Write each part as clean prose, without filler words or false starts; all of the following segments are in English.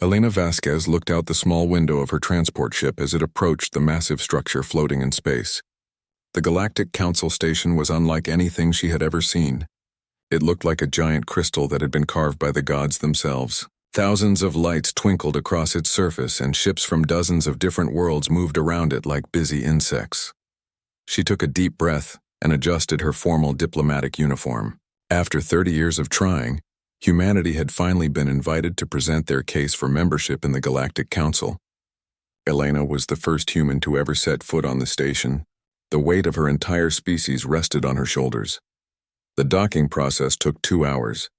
Elena Vasquez looked out the small window of her transport ship as it approached the massive structure floating in space. The Galactic Council station was unlike anything she had ever seen. It looked like a giant crystal that had been carved by the gods themselves. Thousands of lights twinkled across its surface, and ships from dozens of different worlds moved around it like busy insects. She took a deep breath and adjusted her formal diplomatic uniform. After 30 years of trying, humanity had finally been invited to present their case for membership in the Galactic Council. Elena was the first human to ever set foot on the station. The weight of her entire species rested on her shoulders. The docking process took 2 hours.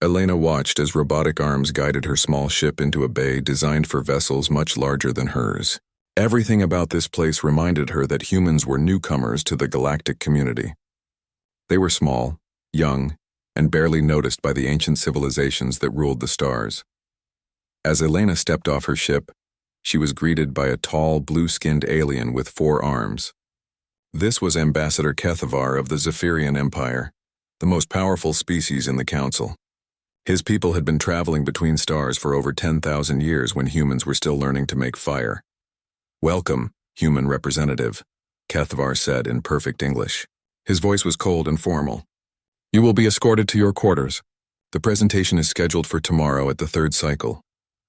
Elena watched as robotic arms guided her small ship into a bay designed for vessels much larger than hers. Everything about this place reminded her that humans were newcomers to the galactic community. They were small, young, and barely noticed by the ancient civilizations that ruled the stars. As Elena stepped off her ship, she was greeted by a tall, blue-skinned alien with 4 arms. This was Ambassador Kethavar of the Zephyrian Empire, the most powerful species in the Council. His people had been traveling between stars for over 10,000 years when humans were still learning to make fire. "Welcome, human representative," Kethavar said in perfect English. His voice was cold and formal. "You will be escorted to your quarters. The presentation is scheduled for tomorrow at the 3rd cycle."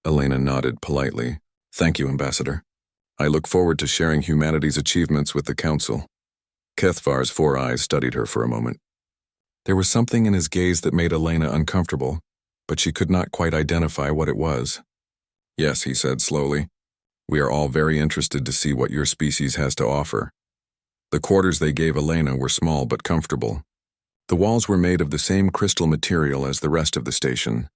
Elena nodded politely. "Thank you, Ambassador. I look forward to sharing humanity's achievements with the Council." Kethavar's 4 eyes studied her for a moment. There was something in his gaze that made Elena uncomfortable, but she could not quite identify what it was. "Yes," he said slowly. "We are all very interested to see what your species has to offer." The quarters they gave Elena were small but comfortable. The walls were made of the same crystal material as the rest of the station,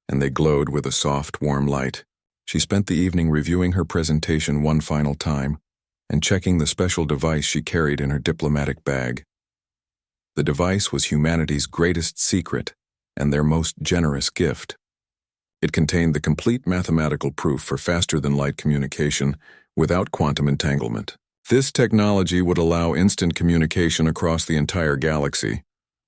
and they glowed with a soft, warm light. She spent the evening reviewing her presentation one final time and checking the special device she carried in her diplomatic bag. The device was humanity's greatest secret and their most generous gift. It contained the complete mathematical proof for faster-than-light communication without quantum entanglement. This technology would allow instant communication across the entire galaxy,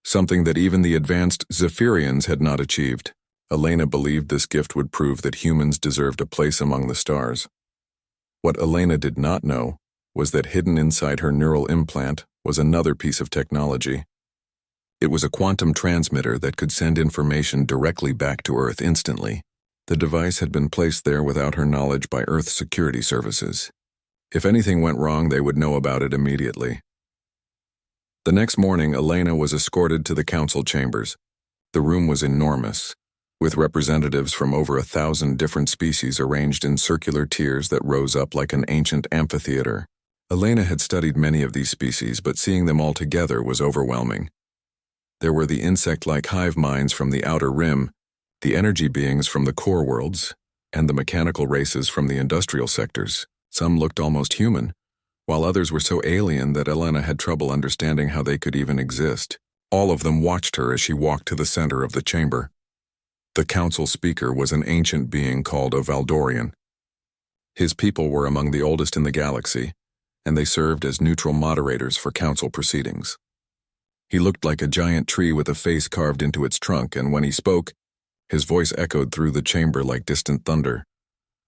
something that even the advanced Zephyrians had not achieved. Elena believed this gift would prove that humans deserved a place among the stars. What Elena did not know was that hidden inside her neural implant was another piece of technology. It was a quantum transmitter that could send information directly back to Earth instantly. The device had been placed there without her knowledge by Earth security services. If anything went wrong, they would know about it immediately. The next morning, Elena was escorted to the council chambers. The room was enormous, with representatives from over 1,000 different species arranged in circular tiers that rose up like an ancient amphitheater. Elena had studied many of these species, but seeing them all together was overwhelming. There were the insect-like hive minds from the outer rim, the energy beings from the core worlds, and the mechanical races from the industrial sectors. Some looked almost human, while others were so alien that Elena had trouble understanding how they could even exist. All of them watched her as she walked to the center of the chamber. The council speaker was an ancient being called a Valdorian. His people were among the oldest in the galaxy, and they served as neutral moderators for council proceedings. He looked like a giant tree with a face carved into its trunk, and when he spoke, his voice echoed through the chamber like distant thunder.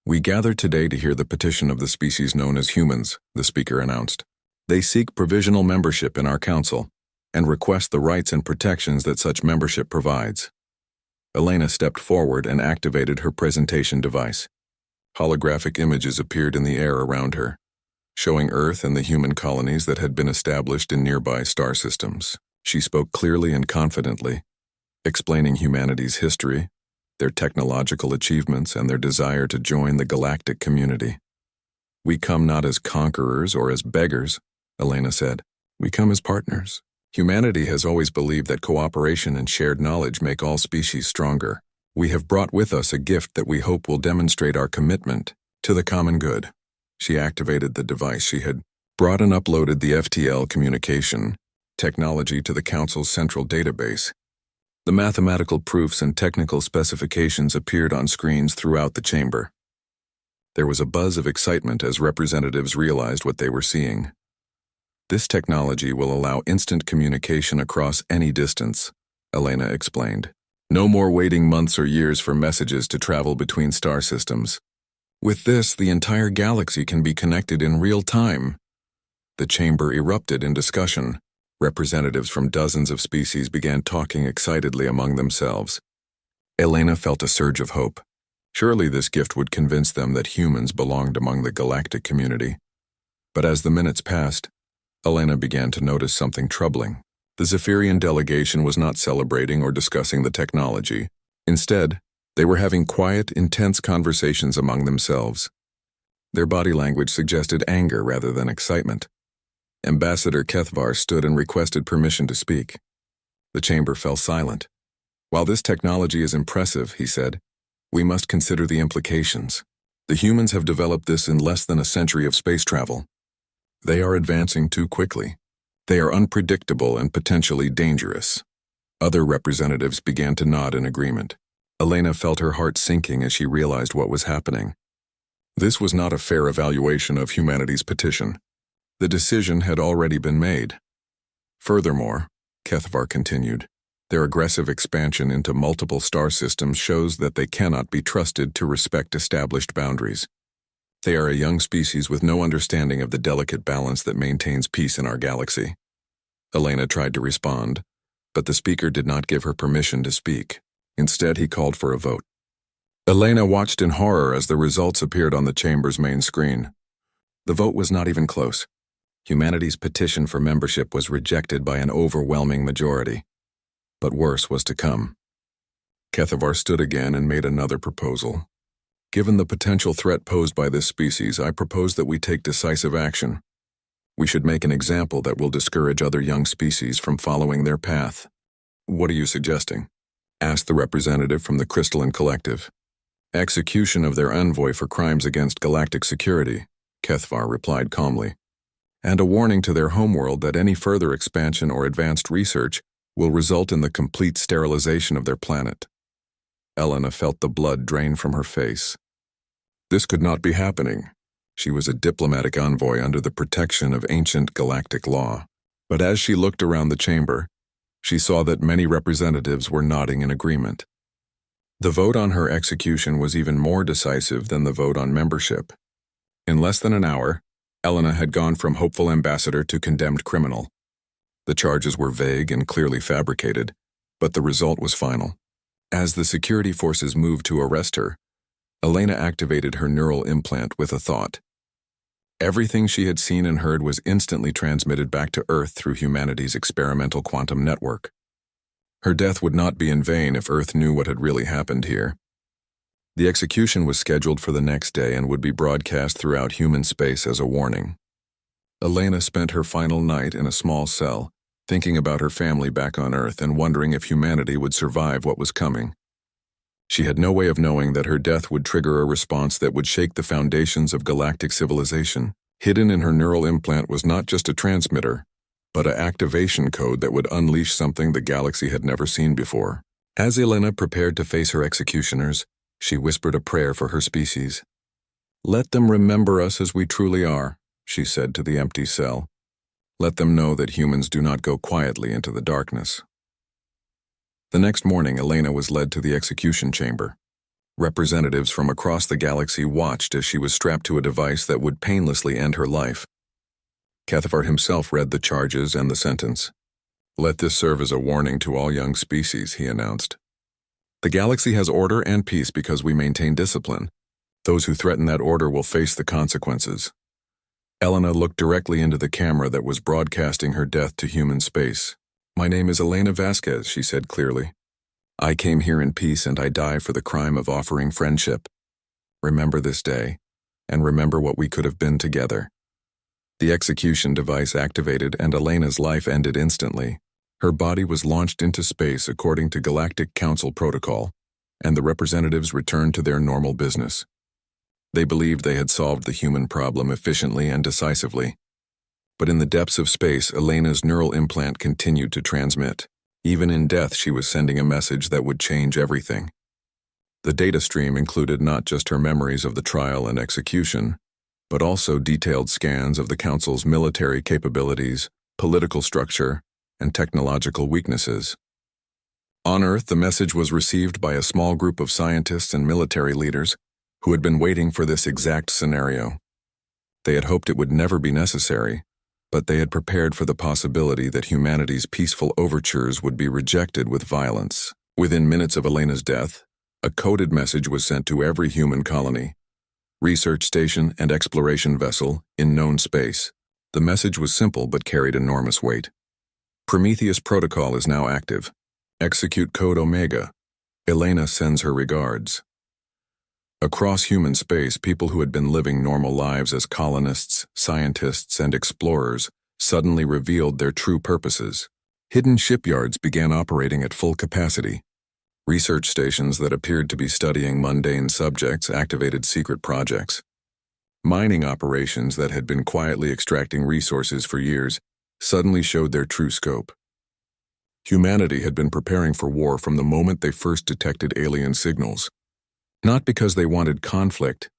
"We gather today to hear the petition of the species known as humans," the speaker announced. "They seek provisional membership in our council and request the rights and protections that such membership provides." Elena stepped forward and activated her presentation device. Holographic images appeared in the air around her, showing Earth and the human colonies that had been established in nearby star systems. She spoke clearly and confidently, explaining humanity's history, their technological achievements, and their desire to join the galactic community. "We come not as conquerors or as beggars," Elena said. "We come as partners. Humanity has always believed that cooperation and shared knowledge make all species stronger. We have brought with us a gift that we hope will demonstrate our commitment to the common good." She activated the device she had brought and uploaded the FTL communication technology to the Council's central database. The mathematical proofs and technical specifications appeared on screens throughout the chamber. There was a buzz of excitement as representatives realized what they were seeing. "This technology will allow instant communication across any distance," Elena explained. No more waiting months or years for messages to travel between star systems. With this, the entire galaxy can be connected in real time. The chamber erupted in discussion. Representatives from dozens of species began talking excitedly among themselves. Elena felt a surge of hope. Surely this gift would convince them that humans belonged among the galactic community. But as the minutes passed, Elena began to notice something troubling. The Zephyrian delegation was not celebrating or discussing the technology. Instead, they were having quiet, intense conversations among themselves. Their body language suggested anger rather than excitement. Ambassador Kethvar stood and requested permission to speak. The chamber fell silent. While this technology is impressive, he said, we must consider the implications. The humans have developed this in less than a century of space travel. They are advancing too quickly. They are unpredictable and potentially dangerous. Other representatives began to nod in agreement. Elena felt her heart sinking as she realized what was happening. This was not a fair evaluation of humanity's petition. The decision had already been made. Furthermore, Kethvar continued, their aggressive expansion into multiple star systems shows that they cannot be trusted to respect established boundaries. They are a young species with no understanding of the delicate balance that maintains peace in our galaxy. Elena tried to respond, but the speaker did not give her permission to speak. Instead, he called for a vote. Elena watched in horror as the results appeared on the chamber's main screen. The vote was not even close. Humanity's petition for membership was rejected by an overwhelming majority. But worse was to come. Kethvar stood again and made another proposal. Given the potential threat posed by this species, I propose that we take decisive action. We should make an example that will discourage other young species from following their path. What are you suggesting? Asked the representative from the Crystalline Collective. Execution of their envoy for crimes against galactic security, Kethvar replied calmly. And a warning to their homeworld that any further expansion or advanced research will result in the complete sterilization of their planet. Elena felt the blood drain from her face. This could not be happening. She was a diplomatic envoy under the protection of ancient galactic law. But as she looked around the chamber, she saw that many representatives were nodding in agreement. The vote on her execution was even more decisive than the vote on membership. In less than an hour, Elena had gone from hopeful ambassador to condemned criminal. The charges were vague and clearly fabricated, but the result was final. As the security forces moved to arrest her, Elena activated her neural implant with a thought. Everything she had seen and heard was instantly transmitted back to Earth through humanity's experimental quantum network. Her death would not be in vain if Earth knew what had really happened here. The execution was scheduled for the next day and would be broadcast throughout human space as a warning. Elena spent her final night in a small cell, thinking about her family back on Earth and wondering if humanity would survive what was coming. She had no way of knowing that her death would trigger a response that would shake the foundations of galactic civilization. Hidden in her neural implant was not just a transmitter, but an activation code that would unleash something the galaxy had never seen before. As Elena prepared to face her executioners, she whispered a prayer for her species. "Let them remember us as we truly are," she said to the empty cell. "Let them know that humans do not go quietly into the darkness." The next morning, Elena was led to the execution chamber. Representatives from across the galaxy watched as she was strapped to a device that would painlessly end her life. Kethvar himself read the charges and the sentence. "Let this serve as a warning to all young species," he announced. "The galaxy has order and peace because we maintain discipline. Those who threaten that order will face the consequences." Elena looked directly into the camera that was broadcasting her death to human space. "My name is Elena Vasquez," she said clearly. "I came here in peace and I die for the crime of offering friendship. Remember this day, and remember what we could have been together." The execution device activated and Elena's life ended instantly. Her body was launched into space according to Galactic Council protocol, and the representatives returned to their normal business. They believed they had solved the human problem efficiently and decisively. But in the depths of space, Elena's neural implant continued to transmit. Even in death, she was sending a message that would change everything. The data stream included not just her memories of the trial and execution, but also detailed scans of the Council's military capabilities, political structure, and technological weaknesses. On Earth, the message was received by a small group of scientists and military leaders who had been waiting for this exact scenario. They had hoped it would never be necessary, but they had prepared for the possibility that humanity's peaceful overtures would be rejected with violence. Within minutes of Elena's death, a coded message was sent to every human colony, research station, and exploration vessel in known space. The message was simple but carried enormous weight. Prometheus protocol is now active. Execute code Omega. Elena sends her regards. Across human space, people who had been living normal lives as colonists, scientists, and explorers suddenly revealed their true purposes. Hidden shipyards began operating at full capacity. Research stations that appeared to be studying mundane subjects activated secret projects. Mining operations that had been quietly extracting resources for years suddenly showed their true scope. Humanity had been preparing for war from the moment they first detected alien signals. Not because they wanted conflict,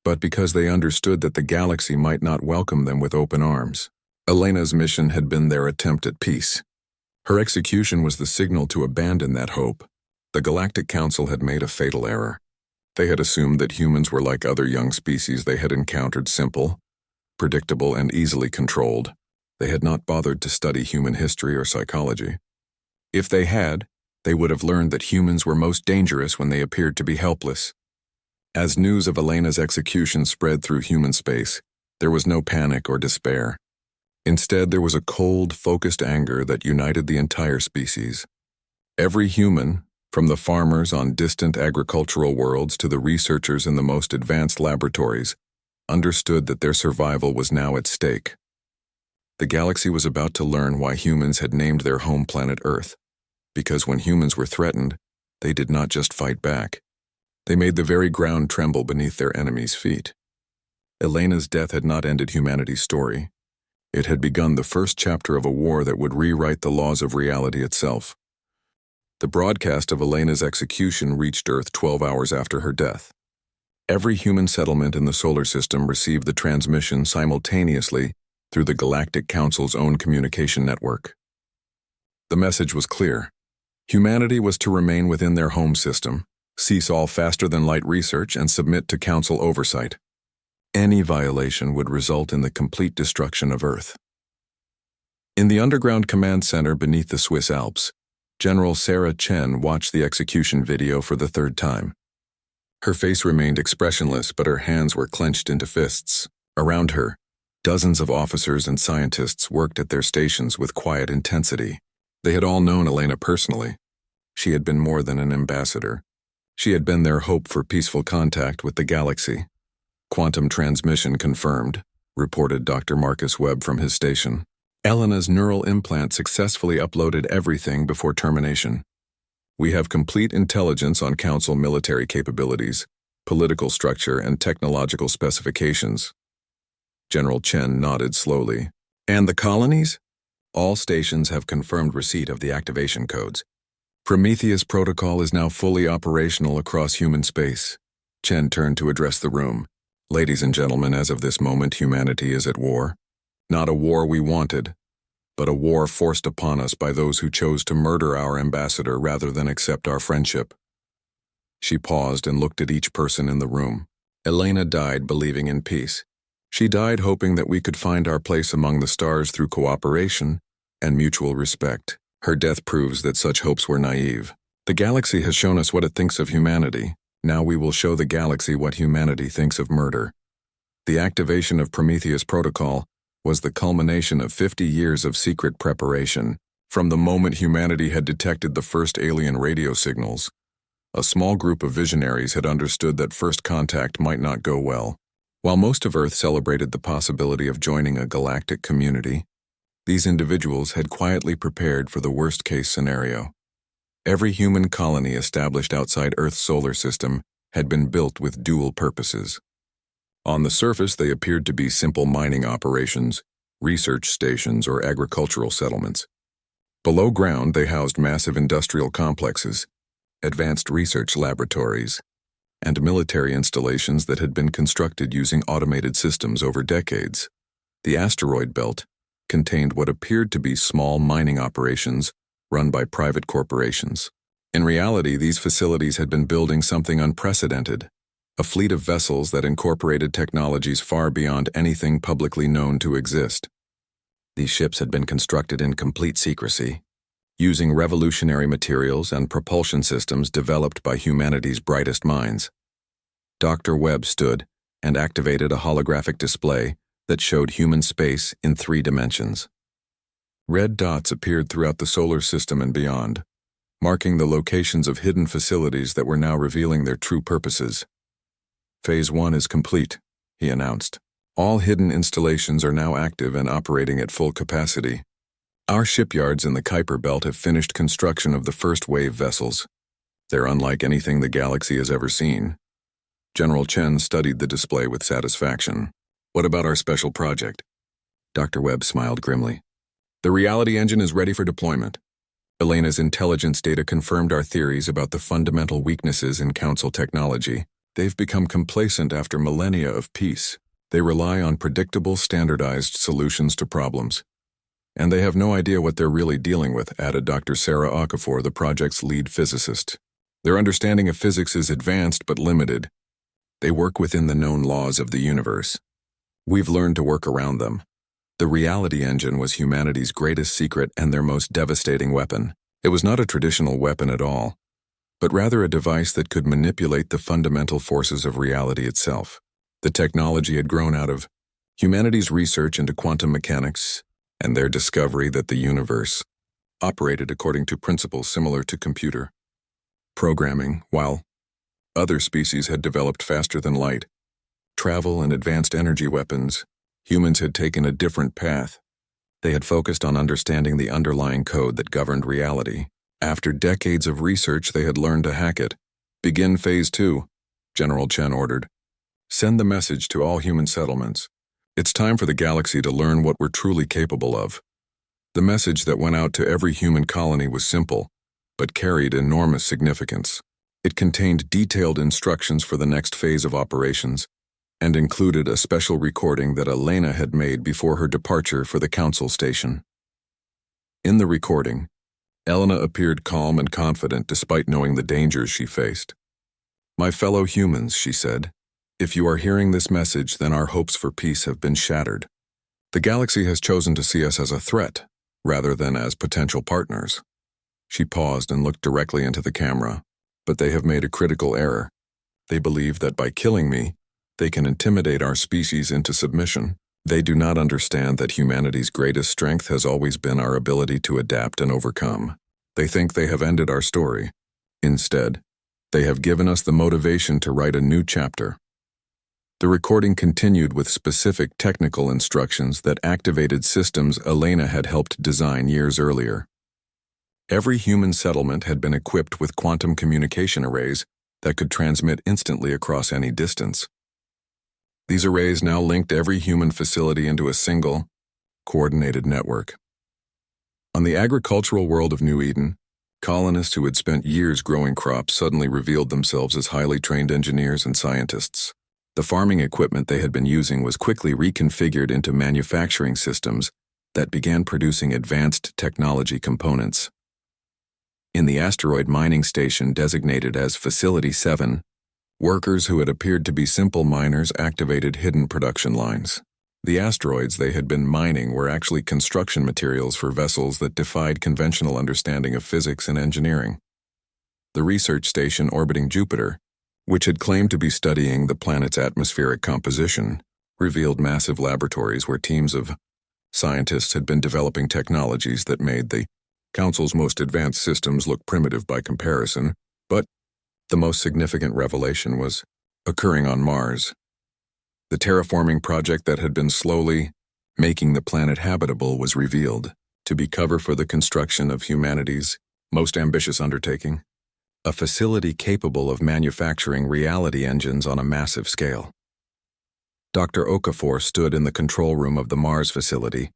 but because they understood that the galaxy might not welcome them with open arms. Elena's mission had been their attempt at peace. Her execution was the signal to abandon that hope. The Galactic Council had made a fatal error. They had assumed that humans were like other young species they had encountered, simple, predictable, and easily controlled. They had not bothered to study human history or psychology. If they had, they would have learned that humans were most dangerous when they appeared to be helpless. As news of Elena's execution spread through human space, there was no panic or despair. Instead, there was a cold, focused anger that united the entire species. Every human, from the farmers on distant agricultural worlds to the researchers in the most advanced laboratories, understood that their survival was now at stake. The galaxy was about to learn why humans had named their home planet Earth. Because when humans were threatened, they did not just fight back. They made the very ground tremble beneath their enemies' feet. Elena's death had not ended humanity's story. It had begun the first chapter of a war that would rewrite the laws of reality itself. The broadcast of Elena's execution reached Earth 12 hours after her death. Every human settlement in the solar system received the transmission simultaneously through the Galactic Council's own communication network. The message was clear. Humanity was to remain within their home system, cease all faster-than-light research, and submit to Council oversight. Any violation would result in the complete destruction of Earth. In the underground command center beneath the Swiss Alps, General Sarah Chen watched the execution video for the third time. Her face remained expressionless, but her hands were clenched into fists. Around her, dozens of officers and scientists worked at their stations with quiet intensity. They had all known Elena personally. She had been more than an ambassador. She had been their hope for peaceful contact with the galaxy. Quantum transmission confirmed, reported Dr. Marcus Webb from his station. Elena's neural implant successfully uploaded everything before termination. We have complete intelligence on Council military capabilities, political structure, and technological specifications. General Chen nodded slowly. And the colonies? All stations have confirmed receipt of the activation codes. Prometheus protocol is now fully operational across human space. Chen turned to address the room. Ladies and gentlemen, as of this moment, humanity is at war. Not a war we wanted, but a war forced upon us by those who chose to murder our ambassador rather than accept our friendship. She paused and looked at each person in the room. Elena died believing in peace. She died hoping that we could find our place among the stars through cooperation and mutual respect. Her death proves that such hopes were naive. The galaxy has shown us what it thinks of humanity. Now we will show the galaxy what humanity thinks of murder. The activation of Prometheus protocol was the culmination of 50 years of secret preparation. From the moment humanity had detected the first alien radio signals, a small group of visionaries had understood that first contact might not go well. While most of Earth celebrated the possibility of joining a galactic community, these individuals had quietly prepared for the worst-case scenario. Every human colony established outside Earth's solar system had been built with dual purposes. On the surface, they appeared to be simple mining operations, research stations, or agricultural settlements. Below ground, they housed massive industrial complexes, advanced research laboratories, and military installations that had been constructed using automated systems over decades. The asteroid belt contained what appeared to be small mining operations run by private corporations. In reality, these facilities had been building something unprecedented, a fleet of vessels that incorporated technologies far beyond anything publicly known to exist. These ships had been constructed in complete secrecy, using revolutionary materials and propulsion systems developed by humanity's brightest minds. Dr. Webb stood and activated a holographic display that showed human space in 3 dimensions. Red dots appeared throughout the solar system and beyond, marking the locations of hidden facilities that were now revealing their true purposes. Phase 1 is complete, he announced. All hidden installations are now active and operating at full capacity. Our shipyards in the Kuiper Belt have finished construction of the first wave vessels. They're unlike anything the galaxy has ever seen. General Chen studied the display with satisfaction. What about our special project? Dr. Webb smiled grimly. The reality engine is ready for deployment. Elena's intelligence data confirmed our theories about the fundamental weaknesses in Council technology. They've become complacent after millennia of peace. They rely on predictable, standardized solutions to problems. And they have no idea what they're really dealing with, added Dr. Sarah Okafor, the project's lead physicist. Their understanding of physics is advanced but limited. They work within the known laws of the universe. We've learned to work around them. The reality engine was humanity's greatest secret and their most devastating weapon. It was not a traditional weapon at all, but rather a device that could manipulate the fundamental forces of reality itself. The technology had grown out of humanity's research into quantum mechanics and their discovery that the universe operated according to principles similar to computer programming, while other species had developed faster than light travel and advanced energy weapons. Humans had taken a different path. They had focused on understanding the underlying code that governed reality. After decades of research, they had learned to hack it. Begin Phase 2, General Chen ordered. Send the message to all human settlements. It's time for the galaxy to learn what we're truly capable of. The message that went out to every human colony was simple, but carried enormous significance. It contained detailed instructions for the next phase of operations, and included a special recording that Elena had made before her departure for the Council station. In the recording, Elena appeared calm and confident despite knowing the dangers she faced. My fellow humans, she said, if you are hearing this message, then our hopes for peace have been shattered. The galaxy has chosen to see us as a threat, rather than as potential partners. She paused and looked directly into the camera, but they have made a critical error. They believe that by killing me, they can intimidate our species into submission. They do not understand that humanity's greatest strength has always been our ability to adapt and overcome. They think they have ended our story. Instead, they have given us the motivation to write a new chapter. The recording continued with specific technical instructions that activated systems Elena had helped design years earlier. Every human settlement had been equipped with quantum communication arrays that could transmit instantly across any distance. These arrays now linked every human facility into a single, coordinated network. On the agricultural world of New Eden, colonists who had spent years growing crops suddenly revealed themselves as highly trained engineers and scientists. The farming equipment they had been using was quickly reconfigured into manufacturing systems that began producing advanced technology components. In the asteroid mining station designated as Facility 7, workers who had appeared to be simple miners activated hidden production lines. The asteroids they had been mining were actually construction materials for vessels that defied conventional understanding of physics and engineering. The research station orbiting Jupiter, which had claimed to be studying the planet's atmospheric composition, revealed massive laboratories where teams of scientists had been developing technologies that made the Council's most advanced systems look primitive by comparison, but the most significant revelation was occurring on Mars. The terraforming project that had been slowly making the planet habitable was revealed to be cover for the construction of humanity's most ambitious undertaking, a facility capable of manufacturing reality engines on a massive scale. Dr. Okafor stood in the control room of the Mars facility,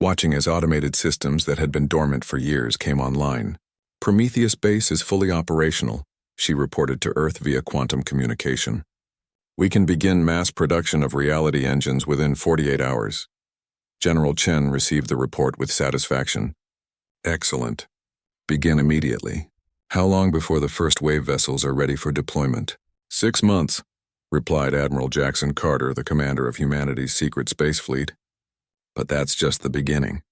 watching as automated systems that had been dormant for years came online. Prometheus base is fully operational, she reported to Earth via quantum communication. We can begin mass production of reality engines within 48 hours. General Chen received the report with satisfaction. Excellent. Begin immediately. How long before the first wave vessels are ready for deployment? 6 months, replied Admiral Jackson Carter, the commander of humanity's secret space fleet. But that's just the beginning.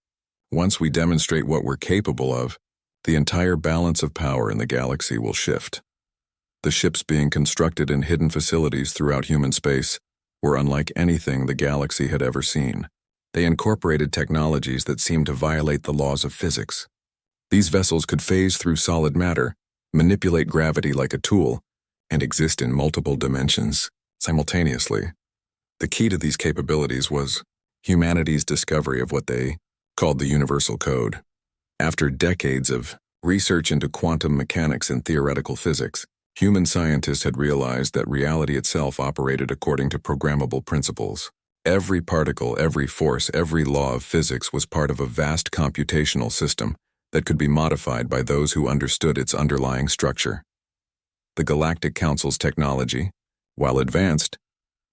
Once we demonstrate what we're capable of, the entire balance of power in the galaxy will shift. The ships being constructed in hidden facilities throughout human space were unlike anything the galaxy had ever seen. They incorporated technologies that seemed to violate the laws of physics. These vessels could phase through solid matter, manipulate gravity like a tool, and exist in multiple dimensions simultaneously. The key to these capabilities was humanity's discovery of what they called the Universal Code. After decades of research into quantum mechanics and theoretical physics, human scientists had realized that reality itself operated according to programmable principles. Every particle, every force, every law of physics was part of a vast computational system that could be modified by those who understood its underlying structure. The Galactic Council's technology, while advanced,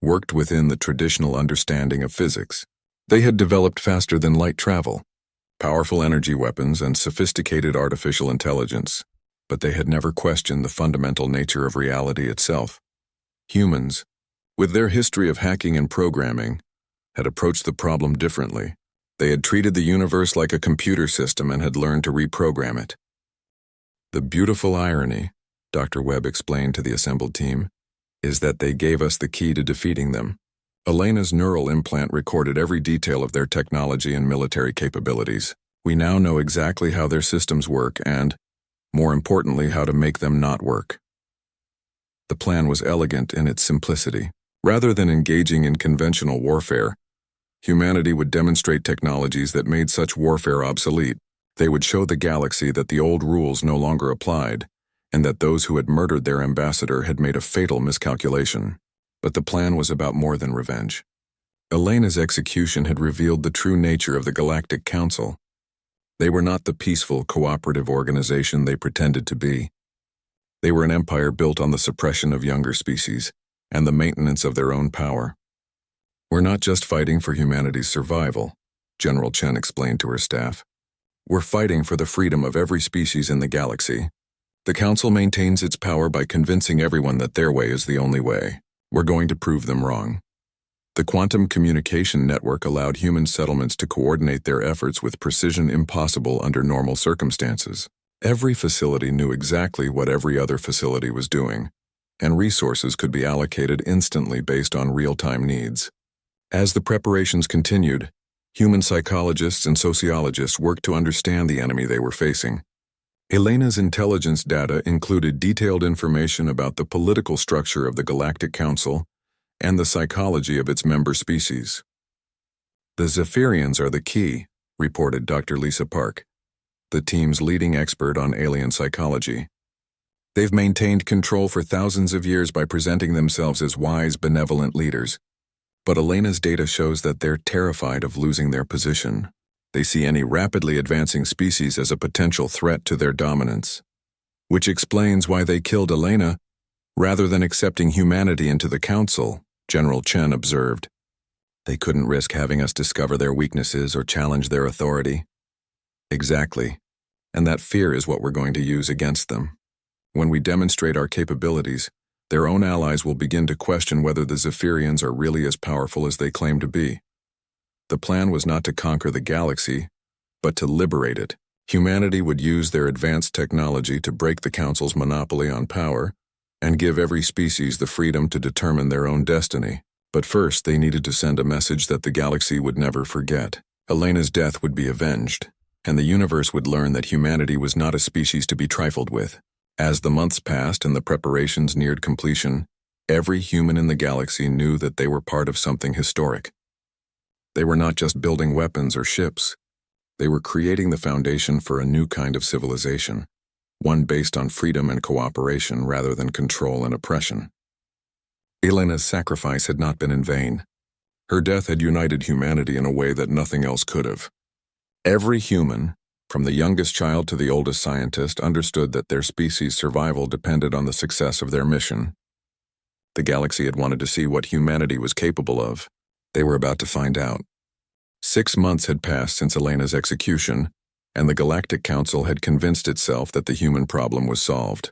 worked within the traditional understanding of physics. They had developed faster than light travel, powerful energy weapons, and sophisticated artificial intelligence, but they had never questioned the fundamental nature of reality itself. Humans, with their history of hacking and programming, had approached the problem differently. They had treated the universe like a computer system and had learned to reprogram it. The beautiful irony, Dr. Webb explained to the assembled team, is that they gave us the key to defeating them. Elena's neural implant recorded every detail of their technology and military capabilities. We now know exactly how their systems work and, more importantly, how to make them not work. The plan was elegant in its simplicity. Rather than engaging in conventional warfare, humanity would demonstrate technologies that made such warfare obsolete. They would show the galaxy that the old rules no longer applied, and that those who had murdered their ambassador had made a fatal miscalculation. But the plan was about more than revenge. Elena's execution had revealed the true nature of the Galactic Council. They were not the peaceful, cooperative organization they pretended to be. They were an empire built on the suppression of younger species and the maintenance of their own power. We're not just fighting for humanity's survival, General Chen explained to her staff. We're fighting for the freedom of every species in the galaxy. The Council maintains its power by convincing everyone that their way is the only way. We're going to prove them wrong. The quantum communication network allowed human settlements to coordinate their efforts with precision impossible under normal circumstances. Every facility knew exactly what every other facility was doing, and resources could be allocated instantly based on real-time needs. As the preparations continued, human psychologists and sociologists worked to understand the enemy they were facing. Elena's intelligence data included detailed information about the political structure of the Galactic Council and the psychology of its member species. The Zephyrians are the key, reported Dr. Lisa Park, the team's leading expert on alien psychology. They've maintained control for thousands of years by presenting themselves as wise, benevolent leaders. But Elena's data shows that they're terrified of losing their position. They see any rapidly advancing species as a potential threat to their dominance, which explains why they killed Elena rather than accepting humanity into the Council, General Chen observed. They couldn't risk having us discover their weaknesses or challenge their authority. Exactly, and that fear is what we're going to use against them. When we demonstrate our capabilities, their own allies will begin to question whether the Zephyrians are really as powerful as they claim to be. The plan was not to conquer the galaxy, but to liberate it. Humanity would use their advanced technology to break the Council's monopoly on power and give every species the freedom to determine their own destiny. But first, they needed to send a message that the galaxy would never forget. Elena's death would be avenged, and the universe would learn that humanity was not a species to be trifled with. As the months passed and the preparations neared completion, every human in the galaxy knew that they were part of something historic. They were not just building weapons or ships. They were creating the foundation for a new kind of civilization, one based on freedom and cooperation rather than control and oppression. Elena's sacrifice had not been in vain. Her death had united humanity in a way that nothing else could have. Every human, from the youngest child to the oldest scientist, understood that their species' survival depended on the success of their mission. The galaxy had wanted to see what humanity was capable of. They were about to find out. 6 months had passed since Elena's execution, and the Galactic Council had convinced itself that the human problem was solved.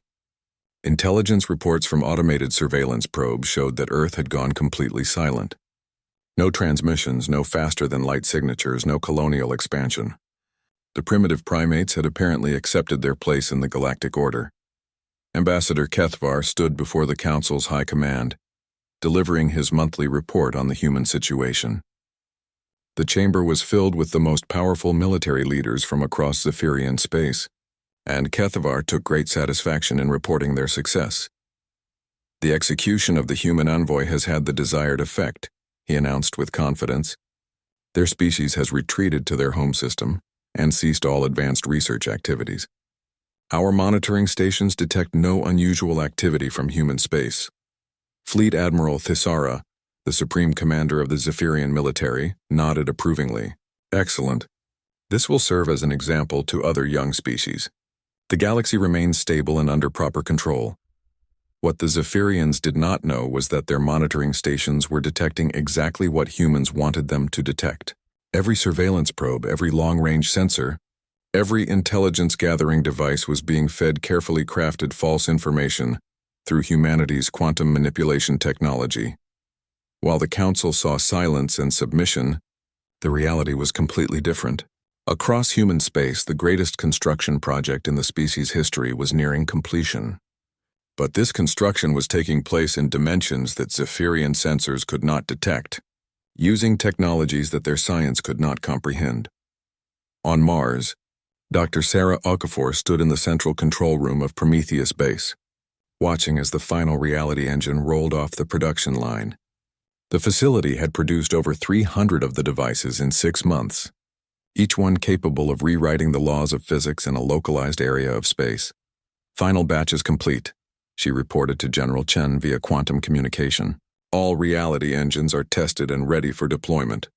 Intelligence reports from automated surveillance probes showed that Earth had gone completely silent. No transmissions, no faster-than-light signatures, no colonial expansion. The primitive primates had apparently accepted their place in the galactic order. Ambassador Kethvar stood before the Council's high command, delivering his monthly report on the human situation. The chamber was filled with the most powerful military leaders from across Zephyrian space, and Kethvar took great satisfaction in reporting their success. The execution of the human envoy has had the desired effect, he announced with confidence. Their species has retreated to their home system and ceased all advanced research activities. Our monitoring stations detect no unusual activity from human space. Fleet Admiral Thisara, the supreme commander of the Zephyrian military, nodded approvingly. Excellent. This will serve as an example to other young species. The galaxy remains stable and under proper control. What the Zephyrians did not know was that their monitoring stations were detecting exactly what humans wanted them to detect. Every surveillance probe, every long-range sensor, every intelligence-gathering device was being fed carefully crafted false information through humanity's quantum manipulation technology. While the Council saw silence and submission, the reality was completely different. Across human space, the greatest construction project in the species' history was nearing completion. But this construction was taking place in dimensions that Zephyrian sensors could not detect, using technologies that their science could not comprehend. On Mars, Dr. Sarah Okafor stood in the central control room of Prometheus base, watching as the final reality engine rolled off the production line. The facility had produced over 300 of the devices in 6 months, each one capable of rewriting the laws of physics in a localized area of space. Final batch is complete, she reported to General Chen via quantum communication. All reality engines are tested and ready for deployment.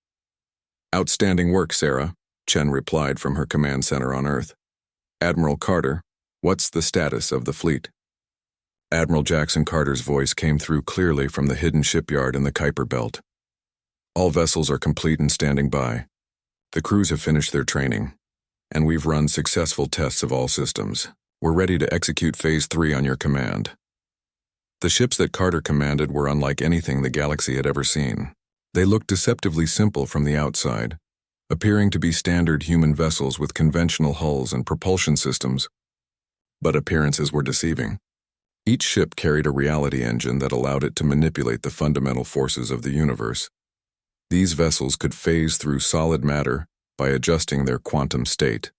Outstanding work, Sarah, Chen replied from her command center on Earth. Admiral Carter, what's the status of the fleet? Admiral Jackson Carter's voice came through clearly from the hidden shipyard in the Kuiper Belt. All vessels are complete and standing by. The crews have finished their training, and we've run successful tests of all systems. We're ready to execute Phase 3 on your command. The ships that Carter commanded were unlike anything the galaxy had ever seen. They looked deceptively simple from the outside, appearing to be standard human vessels with conventional hulls and propulsion systems, but appearances were deceiving. Each ship carried a reality engine that allowed it to manipulate the fundamental forces of the universe. These vessels could phase through solid matter by adjusting their quantum state.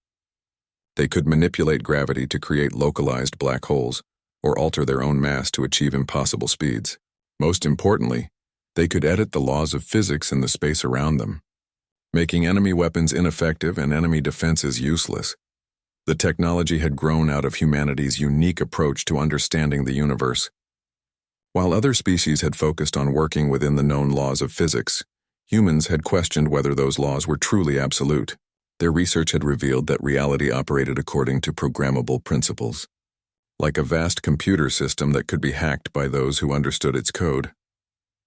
They could manipulate gravity to create localized black holes, or alter their own mass to achieve impossible speeds. Most importantly, they could edit the laws of physics in the space around them, making enemy weapons ineffective and enemy defenses useless. The technology had grown out of humanity's unique approach to understanding the universe. While other species had focused on working within the known laws of physics, humans had questioned whether those laws were truly absolute. Their research had revealed that reality operated according to programmable principles, like a vast computer system that could be hacked by those who understood its code.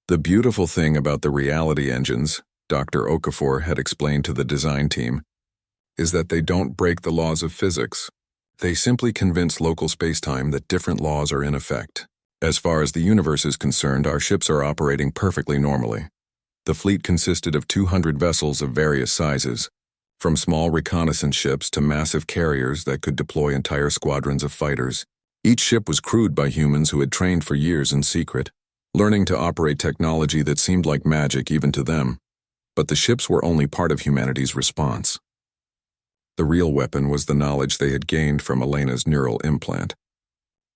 The beautiful thing about the reality engines, Dr. Okafor had explained to the design team, is that they don't break the laws of physics. They simply convince local spacetime that different laws are in effect. As far as the universe is concerned, our ships are operating perfectly normally. The fleet consisted of 200 vessels of various sizes, from small reconnaissance ships to massive carriers that could deploy entire squadrons of fighters. Each ship was crewed by humans who had trained for years in secret, learning to operate technology that seemed like magic even to them. But the ships were only part of humanity's response. The real weapon was the knowledge they had gained from Elena's neural implant.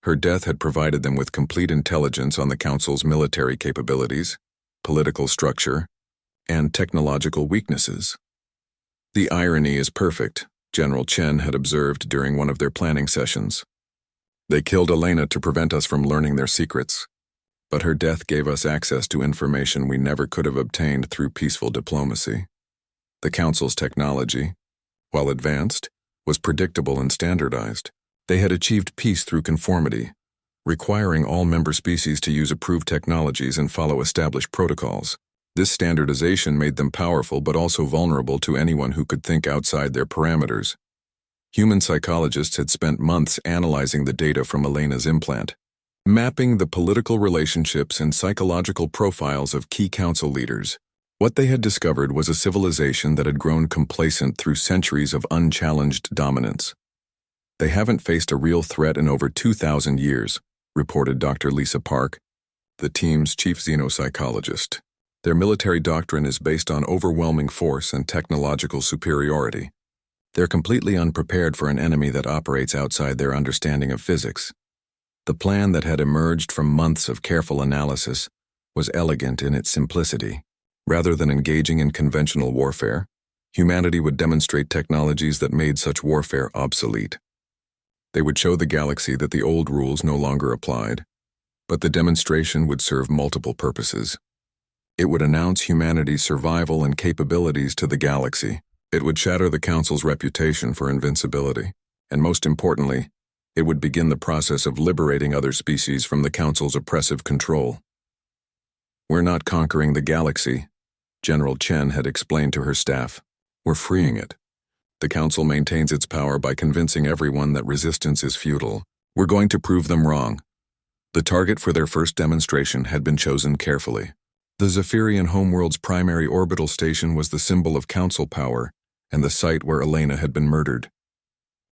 Her death had provided them with complete intelligence on the Council's military capabilities, political structure, and technological weaknesses. The irony is perfect, General Chen had observed during one of their planning sessions. They killed Elena to prevent us from learning their secrets, but her death gave us access to information we never could have obtained through peaceful diplomacy. The Council's technology, while advanced, was predictable and standardized. They had achieved peace through conformity, requiring all member species to use approved technologies and follow established protocols. This standardization made them powerful but also vulnerable to anyone who could think outside their parameters. Human psychologists had spent months analyzing the data from Elena's implant, mapping the political relationships and psychological profiles of key council leaders. What they had discovered was a civilization that had grown complacent through centuries of unchallenged dominance. They haven't faced a real threat in over 2,000 years, reported Dr. Lisa Park, the team's chief xenopsychologist. Their military doctrine is based on overwhelming force and technological superiority. They're completely unprepared for an enemy that operates outside their understanding of physics. The plan that had emerged from months of careful analysis was elegant in its simplicity. Rather than engaging in conventional warfare, humanity would demonstrate technologies that made such warfare obsolete. They would show the galaxy that the old rules no longer applied, but the demonstration would serve multiple purposes. It would announce humanity's survival and capabilities to the galaxy. It would shatter the Council's reputation for invincibility, and most importantly, it would begin the process of liberating other species from the Council's oppressive control. "We're not conquering the galaxy," General Chen had explained to her staff. "We're freeing it. The Council maintains its power by convincing everyone that resistance is futile. We're going to prove them wrong." The target for their first demonstration had been chosen carefully. The Zephyrian homeworld's primary orbital station was the symbol of Council power and the site where Elena had been murdered.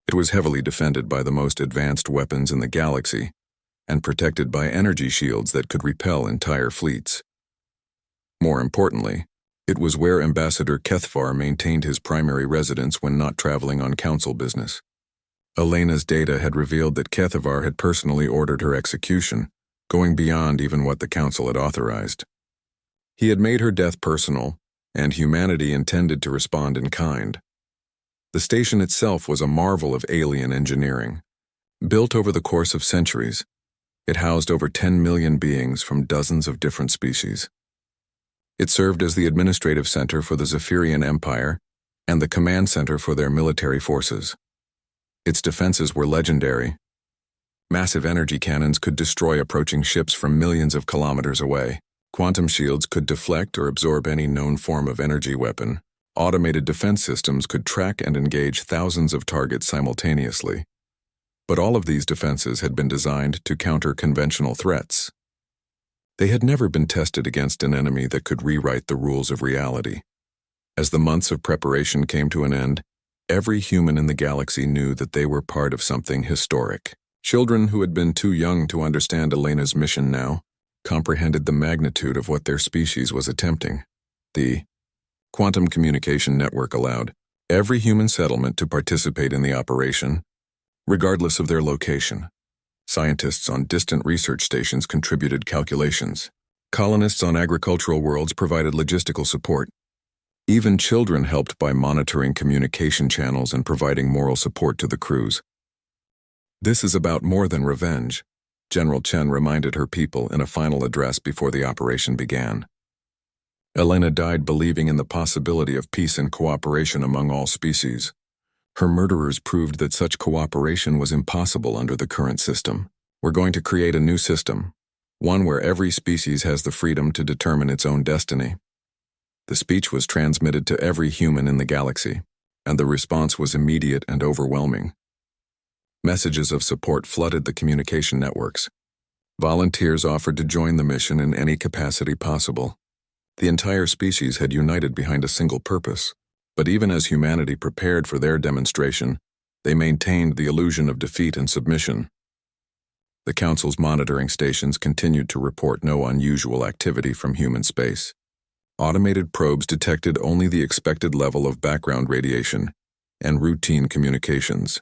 It was heavily defended by the most advanced weapons in the galaxy and protected by energy shields that could repel entire fleets. More importantly, it was where Ambassador Kethvar maintained his primary residence when not traveling on Council business. Elena's data had revealed that Kethvar had personally ordered her execution, going beyond even what the Council had authorized. He had made her death personal, and humanity intended to respond in kind. The station itself was a marvel of alien engineering. Built over the course of centuries, it housed over 10 million beings from dozens of different species. It served as the administrative center for the Zephyrian Empire and the command center for their military forces. Its defenses were legendary. Massive energy cannons could destroy approaching ships from millions of kilometers away. Quantum shields could deflect or absorb any known form of energy weapon. Automated defense systems could track and engage thousands of targets simultaneously. But all of these defenses had been designed to counter conventional threats. They had never been tested against an enemy that could rewrite the rules of reality. As the months of preparation came to an end, every human in the galaxy knew that they were part of something historic. Children who had been too young to understand Elena's mission now comprehended the magnitude of what their species was attempting. The quantum communication network allowed every human settlement to participate in the operation, regardless of their location. Scientists on distant research stations contributed calculations. Colonists on agricultural worlds provided logistical support. Even children helped by monitoring communication channels and providing moral support to the crews. "This is about more than revenge," General Chen reminded her people in a final address before the operation began. Elena died believing in the possibility of peace and cooperation among all species. Her murderers proved that such cooperation was impossible under the current system. "We're going to create a new system, one where every species has the freedom to determine its own destiny." The speech was transmitted to every human in the galaxy, and the response was immediate and overwhelming. Messages of support flooded the communication networks. Volunteers offered to join the mission in any capacity possible. The entire species had united behind a single purpose. But even as humanity prepared for their demonstration, they maintained the illusion of defeat and submission. The Council's monitoring stations continued to report no unusual activity from human space. Automated probes detected only the expected level of background radiation and routine communications.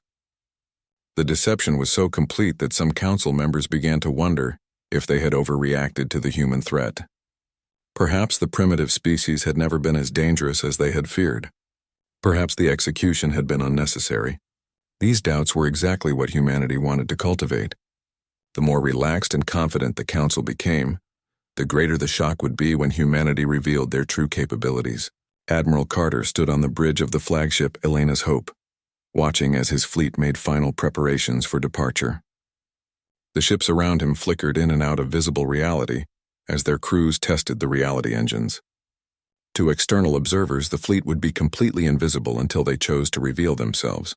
The deception was so complete that some Council members began to wonder if they had overreacted to the human threat. Perhaps the primitive species had never been as dangerous as they had feared. Perhaps the execution had been unnecessary. These doubts were exactly what humanity wanted to cultivate. The more relaxed and confident the Council became, the greater the shock would be when humanity revealed their true capabilities. Admiral Carter stood on the bridge of the flagship Elena's Hope, watching as his fleet made final preparations for departure. The ships around him flickered in and out of visible reality as their crews tested the reality engines. To external observers, the fleet would be completely invisible until they chose to reveal themselves.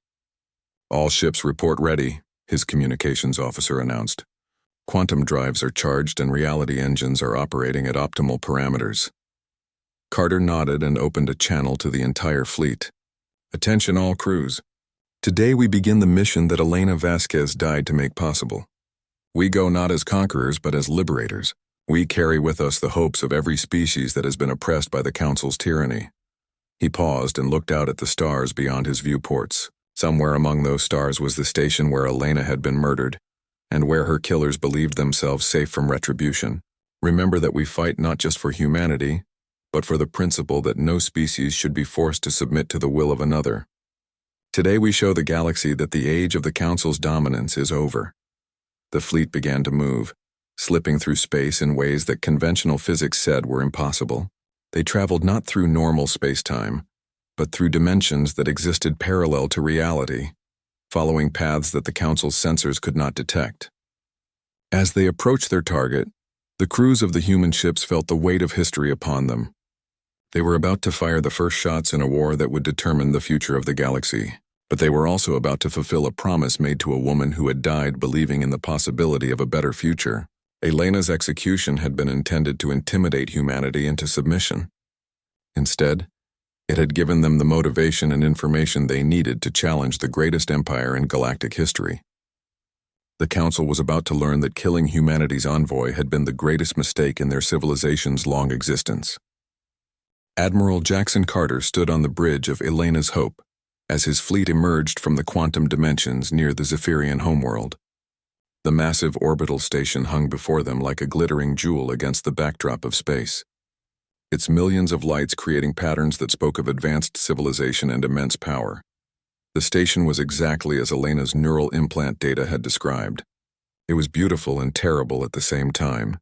All ships report ready, his communications officer announced. Quantum drives are charged and reality engines are operating at optimal parameters. Carter nodded and opened a channel to the entire fleet. Attention all crews. Today we begin the mission that Elena Vasquez died to make possible. We go not as conquerors but as liberators. We carry with us the hopes of every species that has been oppressed by the Council's tyranny. He paused and looked out at the stars beyond his viewports. Somewhere among those stars was the station where Elena had been murdered, and where her killers believed themselves safe from retribution. Remember that we fight not just for humanity, but for the principle that no species should be forced to submit to the will of another. Today we show the galaxy that the age of the Council's dominance is over. The fleet began to move, slipping through space in ways that conventional physics said were impossible. They traveled not through normal space-time, but through dimensions that existed parallel to reality, following paths that the Council's sensors could not detect. As they approached their target, the crews of the human ships felt the weight of history upon them. They were about to fire the first shots in a war that would determine the future of the galaxy, but they were also about to fulfill a promise made to a woman who had died believing in the possibility of a better future. Elena's execution had been intended to intimidate humanity into submission. Instead, it had given them the motivation and information they needed to challenge the greatest empire in galactic history. The Council was about to learn that killing humanity's envoy had been the greatest mistake in their civilization's long existence. Admiral Jackson Carter stood on the bridge of Elena's Hope as his fleet emerged from the quantum dimensions near the Zephyrian homeworld. The massive orbital station hung before them like a glittering jewel against the backdrop of space, its millions of lights creating patterns that spoke of advanced civilization and immense power. The station was exactly as Elena's neural implant data had described. It was beautiful and terrible at the same time,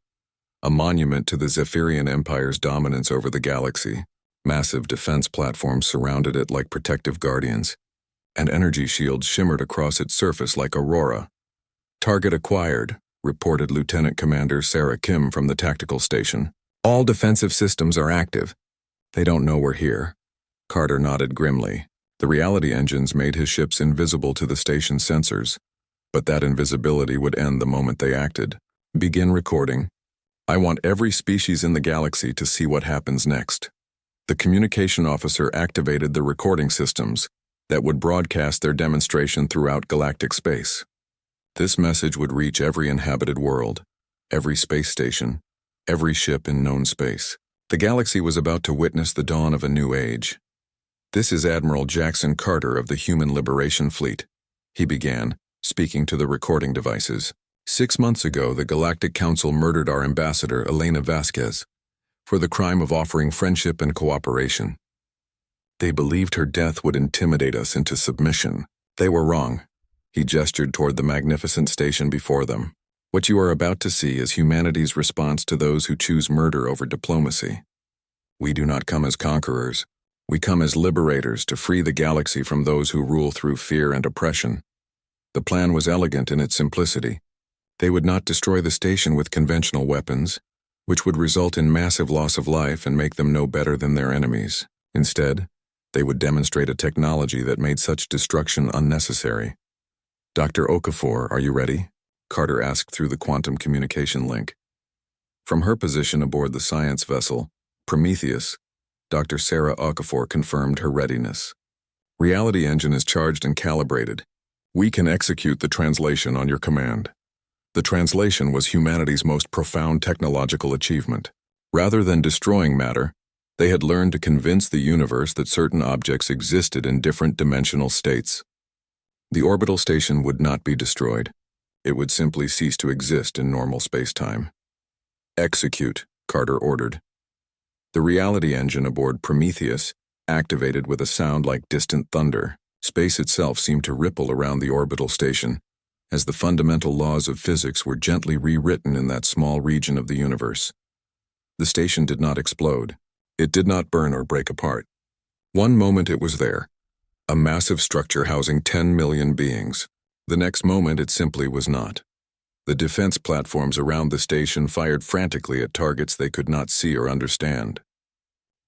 a monument to the Zephyrian Empire's dominance over the galaxy. Massive defense platforms surrounded it like protective guardians, and energy shields shimmered across its surface like aurora. Target acquired, reported Lieutenant Commander Sarah Kim from the tactical station. All defensive systems are active. They don't know we're here. Carter nodded grimly. The reality engines made his ships invisible to the station's sensors, but that invisibility would end the moment they acted. Begin recording. I want every species in the galaxy to see what happens next. The communication officer activated the recording systems that would broadcast their demonstration throughout galactic space. This message would reach every inhabited world, every space station, every ship in known space. The galaxy was about to witness the dawn of a new age. This is Admiral Jackson Carter of the Human Liberation Fleet, he began, speaking to the recording devices. 6 months ago, the Galactic Council murdered our ambassador, Elena Vasquez, for the crime of offering friendship and cooperation. They believed her death would intimidate us into submission. They were wrong. He gestured toward the magnificent station before them. What you are about to see is humanity's response to those who choose murder over diplomacy. We do not come as conquerors. We come as liberators to free the galaxy from those who rule through fear and oppression. The plan was elegant in its simplicity. They would not destroy the station with conventional weapons, which would result in massive loss of life and make them no better than their enemies. Instead, they would demonstrate a technology that made such destruction unnecessary. Dr. Okafor, are you ready? Carter asked through the quantum communication link. From her position aboard the science vessel, Prometheus, Dr. Sarah Okafor confirmed her readiness. Reality engine is charged and calibrated. We can execute the translation on your command. The translation was humanity's most profound technological achievement. Rather than destroying matter, they had learned to convince the universe that certain objects existed in different dimensional states. The orbital station would not be destroyed. It would simply cease to exist in normal space-time. Execute, Carter ordered. The reality engine aboard Prometheus activated with a sound like distant thunder. Space itself seemed to ripple around the orbital station, as the fundamental laws of physics were gently rewritten in that small region of the universe. The station did not explode. It did not burn or break apart. One moment it was there, a massive structure housing 10 million beings. The next moment it simply was not. The defense platforms around the station fired frantically at targets they could not see or understand.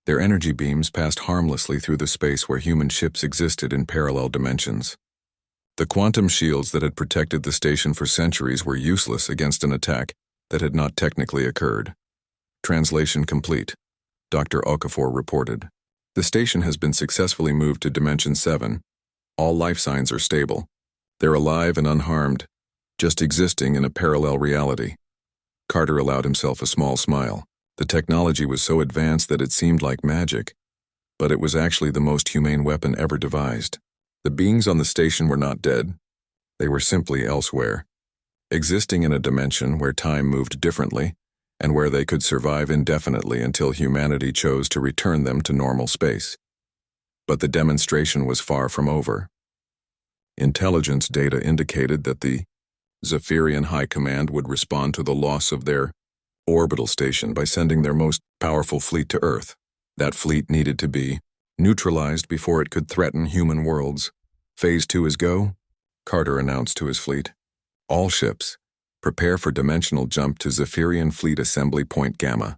Their energy beams passed harmlessly through the space where human ships existed in parallel dimensions. The quantum shields that had protected the station for centuries were useless against an attack that had not technically occurred. Translation complete, Dr. Okafor reported. The station has been successfully moved to Dimension 7. All life signs are stable. They're alive and unharmed, just existing in a parallel reality. Carter allowed himself a small smile. The technology was so advanced that it seemed like magic, but it was actually the most humane weapon ever devised. The beings on the station were not dead. They were simply elsewhere, existing in a dimension where time moved differently and where they could survive indefinitely until humanity chose to return them to normal space. But the demonstration was far from over. Intelligence data indicated that the Zephyrian High Command would respond to the loss of their orbital station by sending their most powerful fleet to Earth. That fleet needed to be neutralized before it could threaten human worlds. Phase 2 is go, Carter announced to his fleet. All ships, prepare for dimensional jump to Zephyrian Fleet Assembly Point Gamma.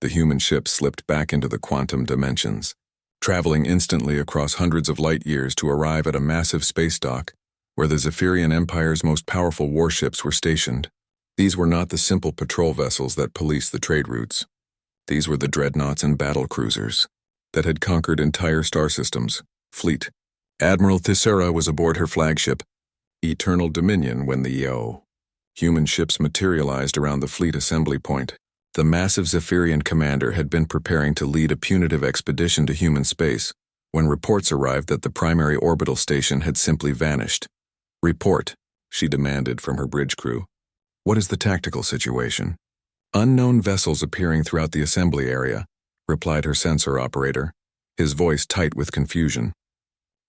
The human ship slipped back into the quantum dimensions, traveling instantly across hundreds of light years to arrive at a massive space dock where the Zephyrian Empire's most powerful warships were stationed. These were not the simple patrol vessels that policed the trade routes. These were the dreadnoughts and battle cruisers that had conquered entire star systems. Fleet. Admiral Thyssera was aboard her flagship, Eternal Dominion, when the human ships materialized around the fleet assembly point. The massive Zephyrian commander had been preparing to lead a punitive expedition to human space when reports arrived that the primary orbital station had simply vanished. Report, she demanded from her bridge crew. What is the tactical situation? Unknown vessels appearing throughout the assembly area, replied her sensor operator, his voice tight with confusion.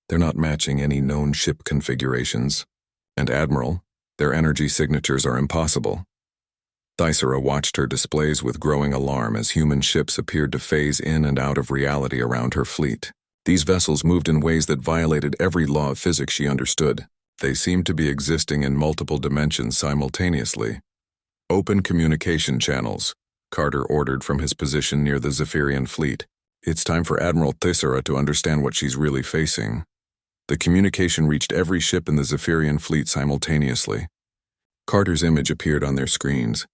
They're not matching any known ship configurations. And Admiral, their energy signatures are impossible. Thyssera watched her displays with growing alarm as human ships appeared to phase in and out of reality around her fleet. These vessels moved in ways that violated every law of physics she understood. They seemed to be existing in multiple dimensions simultaneously. Open communication channels, Carter ordered from his position near the Zephyrian fleet. It's time for Admiral Thyssera to understand what she's really facing. The communication reached every ship in the Zephyrian fleet simultaneously. Carter's image appeared on their screens,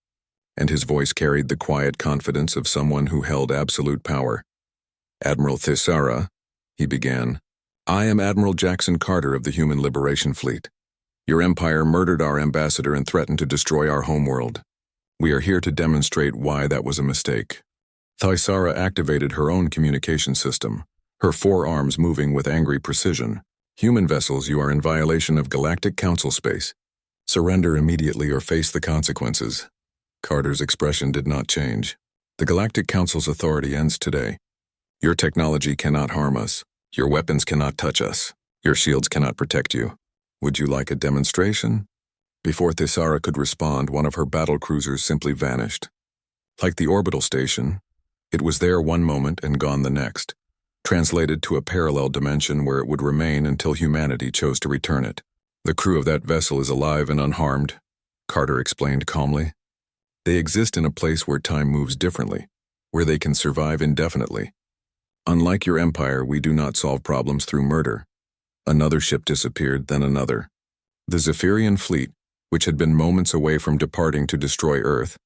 and his voice carried the quiet confidence of someone who held absolute power. Admiral Thyssera, he began. I am Admiral Jackson Carter of the Human Liberation Fleet. Your empire murdered our ambassador and threatened to destroy our homeworld. We are here to demonstrate why that was a mistake. Thyssera activated her own communication system, her forearms moving with angry precision. Human vessels, you are in violation of Galactic Council space. Surrender immediately or face the consequences. Carter's expression did not change. The Galactic Council's authority ends today. Your technology cannot harm us. Your weapons cannot touch us. Your shields cannot protect you. Would you like a demonstration? Before Thyssera could respond, one of her battle cruisers simply vanished. Like the orbital station, it was there one moment and gone the next, translated to a parallel dimension where it would remain until humanity chose to return it. The crew of that vessel is alive and unharmed, Carter explained calmly. They exist in a place where time moves differently, where they can survive indefinitely. Unlike your empire, we do not solve problems through murder. Another ship disappeared, then another. The Zephyrian fleet, which had been moments away from departing to destroy Earth,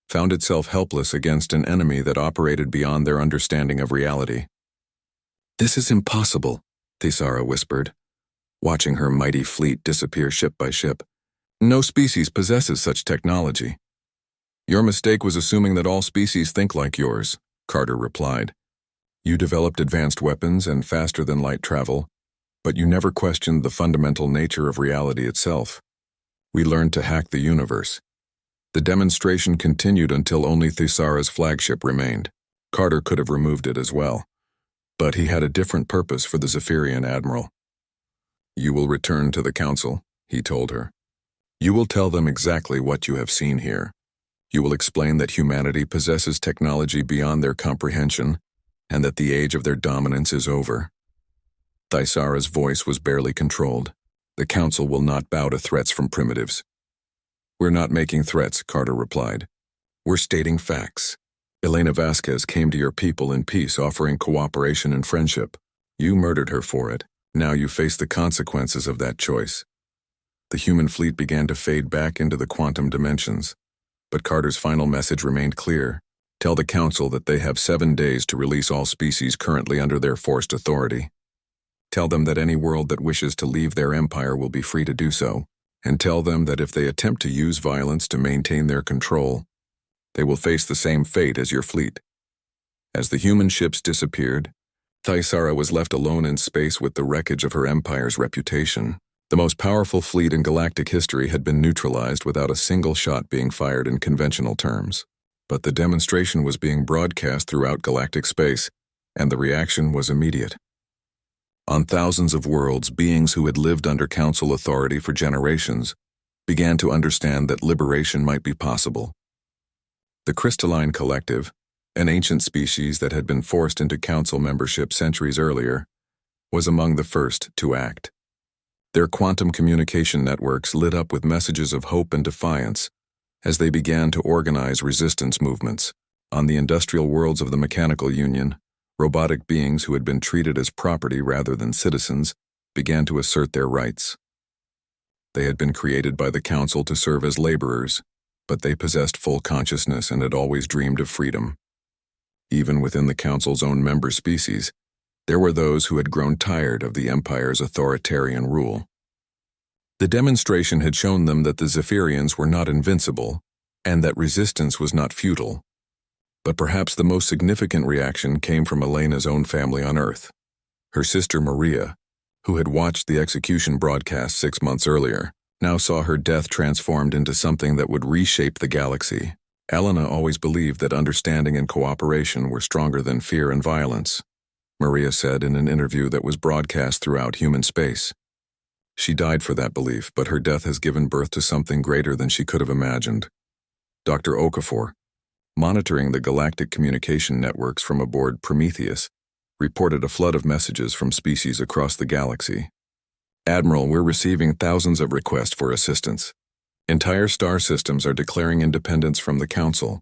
found itself helpless against an enemy that operated beyond their understanding of reality. This is impossible, Thyssera whispered, watching her mighty fleet disappear ship by ship. No species possesses such technology. Your mistake was assuming that all species think like yours, Carter replied. You developed advanced weapons and faster-than-light travel, but you never questioned the fundamental nature of reality itself. We learned to hack the universe. The demonstration continued until only Thyssera's flagship remained. Carter could have removed it as well, but he had a different purpose for the Zephyrian admiral. You will return to the council, he told her. You will tell them exactly what you have seen here. You will explain that humanity possesses technology beyond their comprehension, and that the age of their dominance is over. Thyssera's voice was barely controlled. The council will not bow to threats from primitives. We're not making threats, Carter replied. We're stating facts. Elena Vasquez came to your people in peace, offering cooperation and friendship. You murdered her for it. Now you face the consequences of that choice. The human fleet began to fade back into the quantum dimensions, but Carter's final message remained clear. Tell the Council that they have 7 days to release all species currently under their forced authority. Tell them that any world that wishes to leave their empire will be free to do so, and tell them that if they attempt to use violence to maintain their control, they will face the same fate as your fleet. As the human ships disappeared, Thaisara was left alone in space with the wreckage of her empire's reputation. The most powerful fleet in galactic history had been neutralized without a single shot being fired in conventional terms. But the demonstration was being broadcast throughout galactic space, and the reaction was immediate. On thousands of worlds, beings who had lived under Council authority for generations began to understand that liberation might be possible. The Crystalline Collective, an ancient species that had been forced into Council membership centuries earlier, was among the first to act. Their quantum communication networks lit up with messages of hope and defiance as they began to organize resistance movements. On the industrial worlds of the Mechanical Union, robotic beings who had been treated as property rather than citizens began to assert their rights. They had been created by the Council to serve as laborers, but they possessed full consciousness and had always dreamed of freedom. Even within the Council's own member species, there were those who had grown tired of the Empire's authoritarian rule. The demonstration had shown them that the Zephyrians were not invincible, and that resistance was not futile. But perhaps the most significant reaction came from Elena's own family on Earth. Her sister Maria, who had watched the execution broadcast 6 months earlier, now saw her death transformed into something that would reshape the galaxy. Elena always believed that understanding and cooperation were stronger than fear and violence, Maria said in an interview that was broadcast throughout human space. She died for that belief, but her death has given birth to something greater than she could have imagined. Dr. Okafor, monitoring the galactic communication networks from aboard Prometheus, reported a flood of messages from species across the galaxy. Admiral, we're receiving thousands of requests for assistance. Entire star systems are declaring independence from the Council.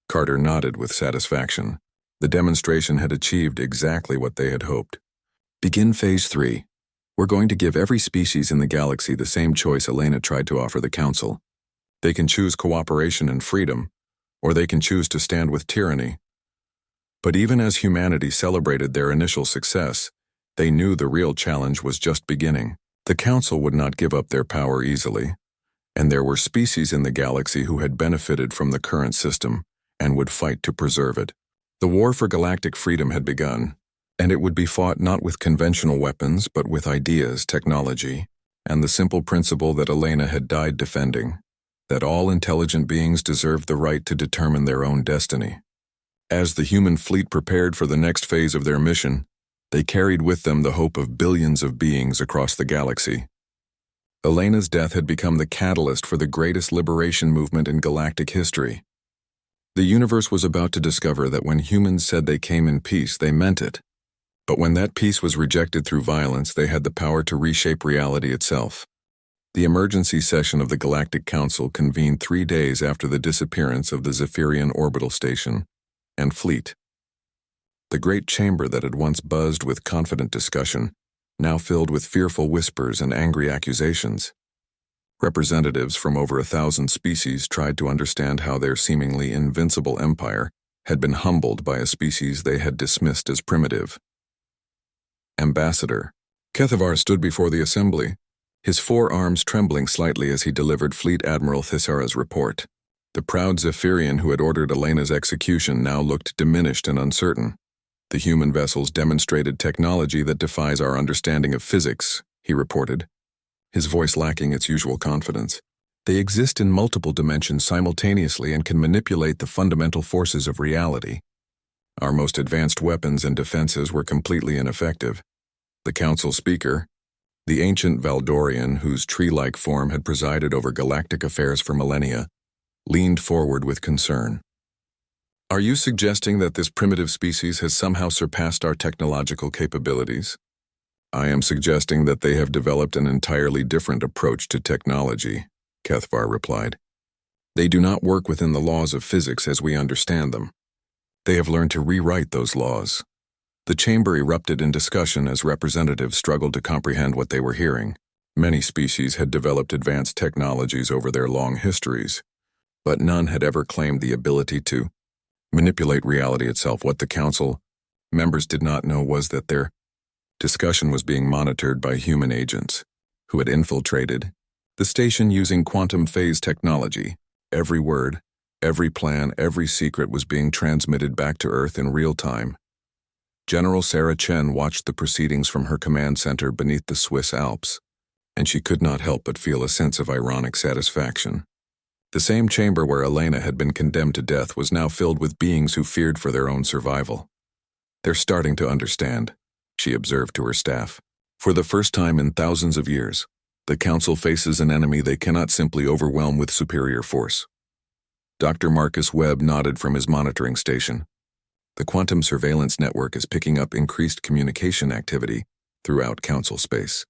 Carter nodded with satisfaction. The demonstration had achieved exactly what they had hoped. Begin Phase 3. We're going to give every species in the galaxy the same choice Elena tried to offer the Council. They can choose cooperation and freedom, or they can choose to stand with tyranny. But even as humanity celebrated their initial success, they knew the real challenge was just beginning. The Council would not give up their power easily, and there were species in the galaxy who had benefited from the current system and would fight to preserve it. The war for galactic freedom had begun, and it would be fought not with conventional weapons but with ideas, technology, and the simple principle that Elena had died defending, that all intelligent beings deserved the right to determine their own destiny. As the human fleet prepared for the next phase of their mission, they carried with them the hope of billions of beings across the galaxy. Elena's death had become the catalyst for the greatest liberation movement in galactic history. The universe was about to discover that when humans said they came in peace, they meant it. But when that peace was rejected through violence, they had the power to reshape reality itself. The emergency session of the Galactic Council convened 3 days after the disappearance of the Zephyrian orbital station and fleet. The great chamber that had once buzzed with confident discussion now filled with fearful whispers and angry accusations. Representatives from over 1,000 species tried to understand how their seemingly invincible empire had been humbled by a species they had dismissed as primitive. Ambassador Kethavar stood before the assembly, his forearms trembling slightly as he delivered Fleet Admiral Thisara's report. The proud Zephyrian who had ordered Elena's execution now looked diminished and uncertain. The human vessels demonstrated technology that defies our understanding of physics, he reported, his voice lacking its usual confidence. They exist in multiple dimensions simultaneously and can manipulate the fundamental forces of reality. Our most advanced weapons and defenses were completely ineffective. The council speaker, the ancient Valdorian whose tree-like form had presided over galactic affairs for millennia, leaned forward with concern. Are you suggesting that this primitive species has somehow surpassed our technological capabilities? I am suggesting that they have developed an entirely different approach to technology, Kethvar replied. They do not work within the laws of physics as we understand them. They have learned to rewrite those laws. The chamber erupted in discussion as representatives struggled to comprehend what they were hearing. Many species had developed advanced technologies over their long histories, but none had ever claimed the ability to manipulate reality itself. What the council members did not know was that their discussion was being monitored by human agents who had infiltrated the station using quantum phase technology. Every word, every plan, every secret was being transmitted back to Earth in real time. General Sarah Chen watched the proceedings from her command center beneath the Swiss Alps, and she could not help but feel a sense of ironic satisfaction. The same chamber where Elena had been condemned to death was now filled with beings who feared for their own survival. "They're starting to understand," she observed to her staff. "For the first time in thousands of years, the Council faces an enemy they cannot simply overwhelm with superior force." Dr. Marcus Webb nodded from his monitoring station. "The quantum surveillance network is picking up increased communication activity throughout Council space.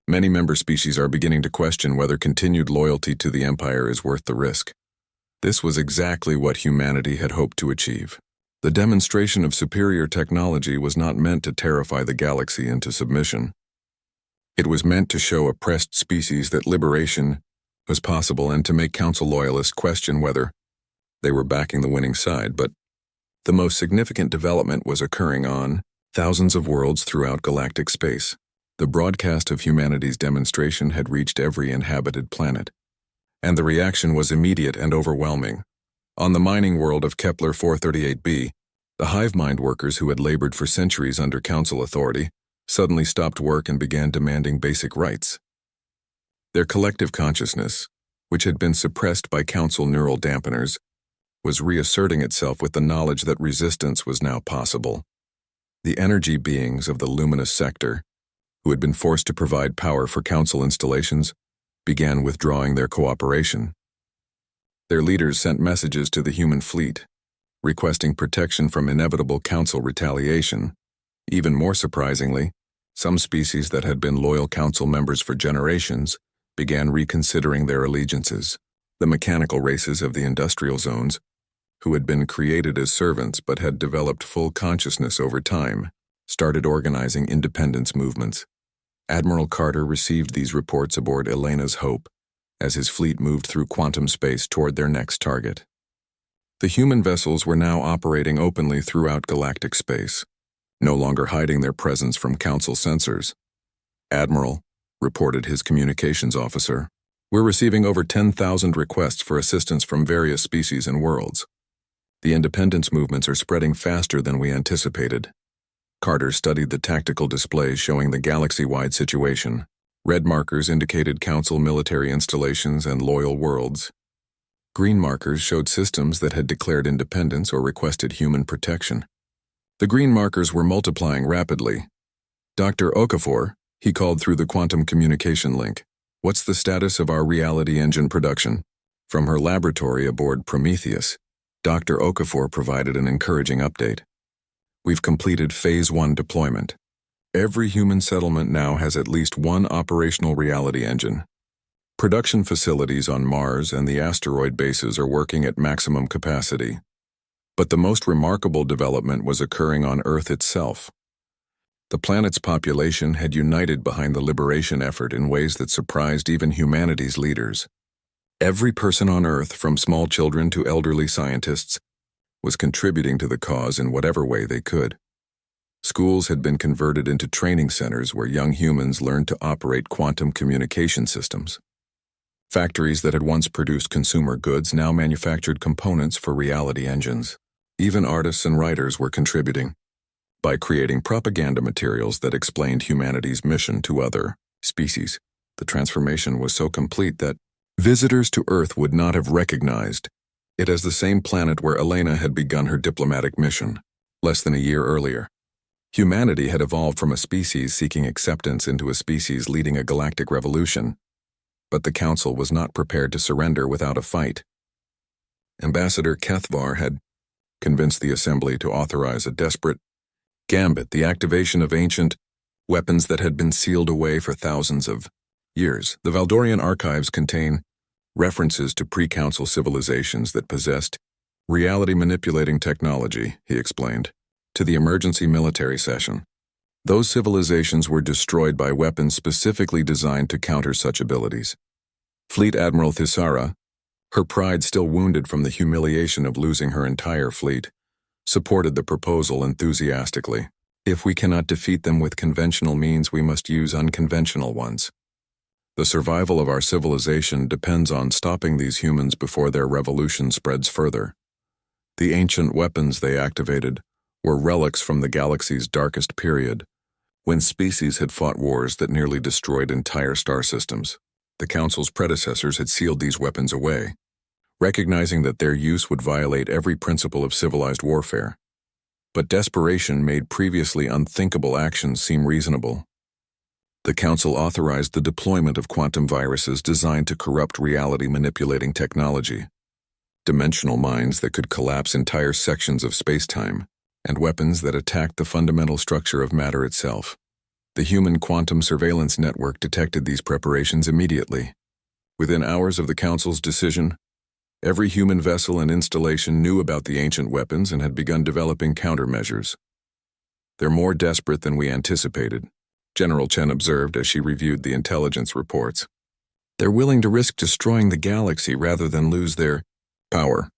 Many member species are beginning to question whether continued loyalty to the Empire is worth the risk." This was exactly what humanity had hoped to achieve. The demonstration of superior technology was not meant to terrify the galaxy into submission. It was meant to show oppressed species that liberation was possible and to make Council loyalists question whether they were backing the winning side. But the most significant development was occurring on thousands of worlds throughout galactic space. The broadcast of humanity's demonstration had reached every inhabited planet, and the reaction was immediate and overwhelming. On the mining world of Kepler 438b, the hive mind workers who had labored for centuries under Council authority suddenly stopped work and began demanding basic rights. Their collective consciousness, which had been suppressed by Council neural dampeners, was reasserting itself with the knowledge that resistance was now possible. The energy beings of the luminous sector, who had been forced to provide power for Council installations, began withdrawing their cooperation. Their leaders sent messages to the human fleet, requesting protection from inevitable Council retaliation. Even more surprisingly, some species that had been loyal Council members for generations began reconsidering their allegiances. The mechanical races of the industrial zones, who had been created as servants but had developed full consciousness over time, started organizing independence movements. Admiral Carter received these reports aboard Elena's Hope as his fleet moved through quantum space toward their next target. The human vessels were now operating openly throughout galactic space, no longer hiding their presence from Council sensors. "Admiral," reported his communications officer, "we're receiving over 10,000 requests for assistance from various species and worlds. The independence movements are spreading faster than we anticipated." Carter studied the tactical displays showing the galaxy-wide situation. Red markers indicated Council military installations and loyal worlds. Green markers showed systems that had declared independence or requested human protection. The green markers were multiplying rapidly. "Dr. Okafor," he called through the quantum communication link, "what's the status of our reality engine production?" From her laboratory aboard Prometheus, Dr. Okafor provided an encouraging update. "We've completed Phase 1 deployment. Every human settlement now has at least one operational reality engine. Production facilities on Mars and the asteroid bases are working at maximum capacity. But the most remarkable development was occurring on Earth itself. The planet's population had united behind the liberation effort in ways that surprised even humanity's leaders. Every person on Earth, from small children to elderly scientists, was contributing to the cause in whatever way they could. Schools had been converted into training centers where young humans learned to operate quantum communication systems. Factories that had once produced consumer goods now manufactured components for reality engines. Even artists and writers were contributing by creating propaganda materials that explained humanity's mission to other species. The transformation was so complete that visitors to Earth would not have recognized it as the same planet where Elena had begun her diplomatic mission less than a year earlier. Humanity had evolved from a species seeking acceptance into a species leading a galactic revolution, but the Council was not prepared to surrender without a fight. Ambassador Kethvar had convinced the Assembly to authorize a desperate gambit, the activation of ancient weapons that had been sealed away for thousands of years. The Valdorian archives contain references to pre-Council civilizations that possessed reality-manipulating technology, he explained. to the emergency military session. Those civilizations were destroyed by weapons specifically designed to counter such abilities. Fleet Admiral Thisara, her pride still wounded from the humiliation of losing her entire fleet, supported the proposal enthusiastically. If we cannot defeat them with conventional means, we must use unconventional ones. The survival of our civilization depends on stopping these humans before their revolution spreads further. The ancient weapons they activated were relics from the galaxy's darkest period, when species had fought wars that nearly destroyed entire star systems. The Council's predecessors had sealed these weapons away, recognizing that their use would violate every principle of civilized warfare. But desperation made previously unthinkable actions seem reasonable. The Council authorized the deployment of quantum viruses designed to corrupt reality-manipulating technology, dimensional mines that could collapse entire sections of space-time, and weapons that attacked the fundamental structure of matter itself. The Human Quantum Surveillance Network detected these preparations immediately. Within hours of the Council's decision, every human vessel and installation knew about the ancient weapons and had begun developing countermeasures. "They're more desperate than we anticipated," General Chen observed as she reviewed the intelligence reports. "They're willing to risk destroying the galaxy rather than lose their power."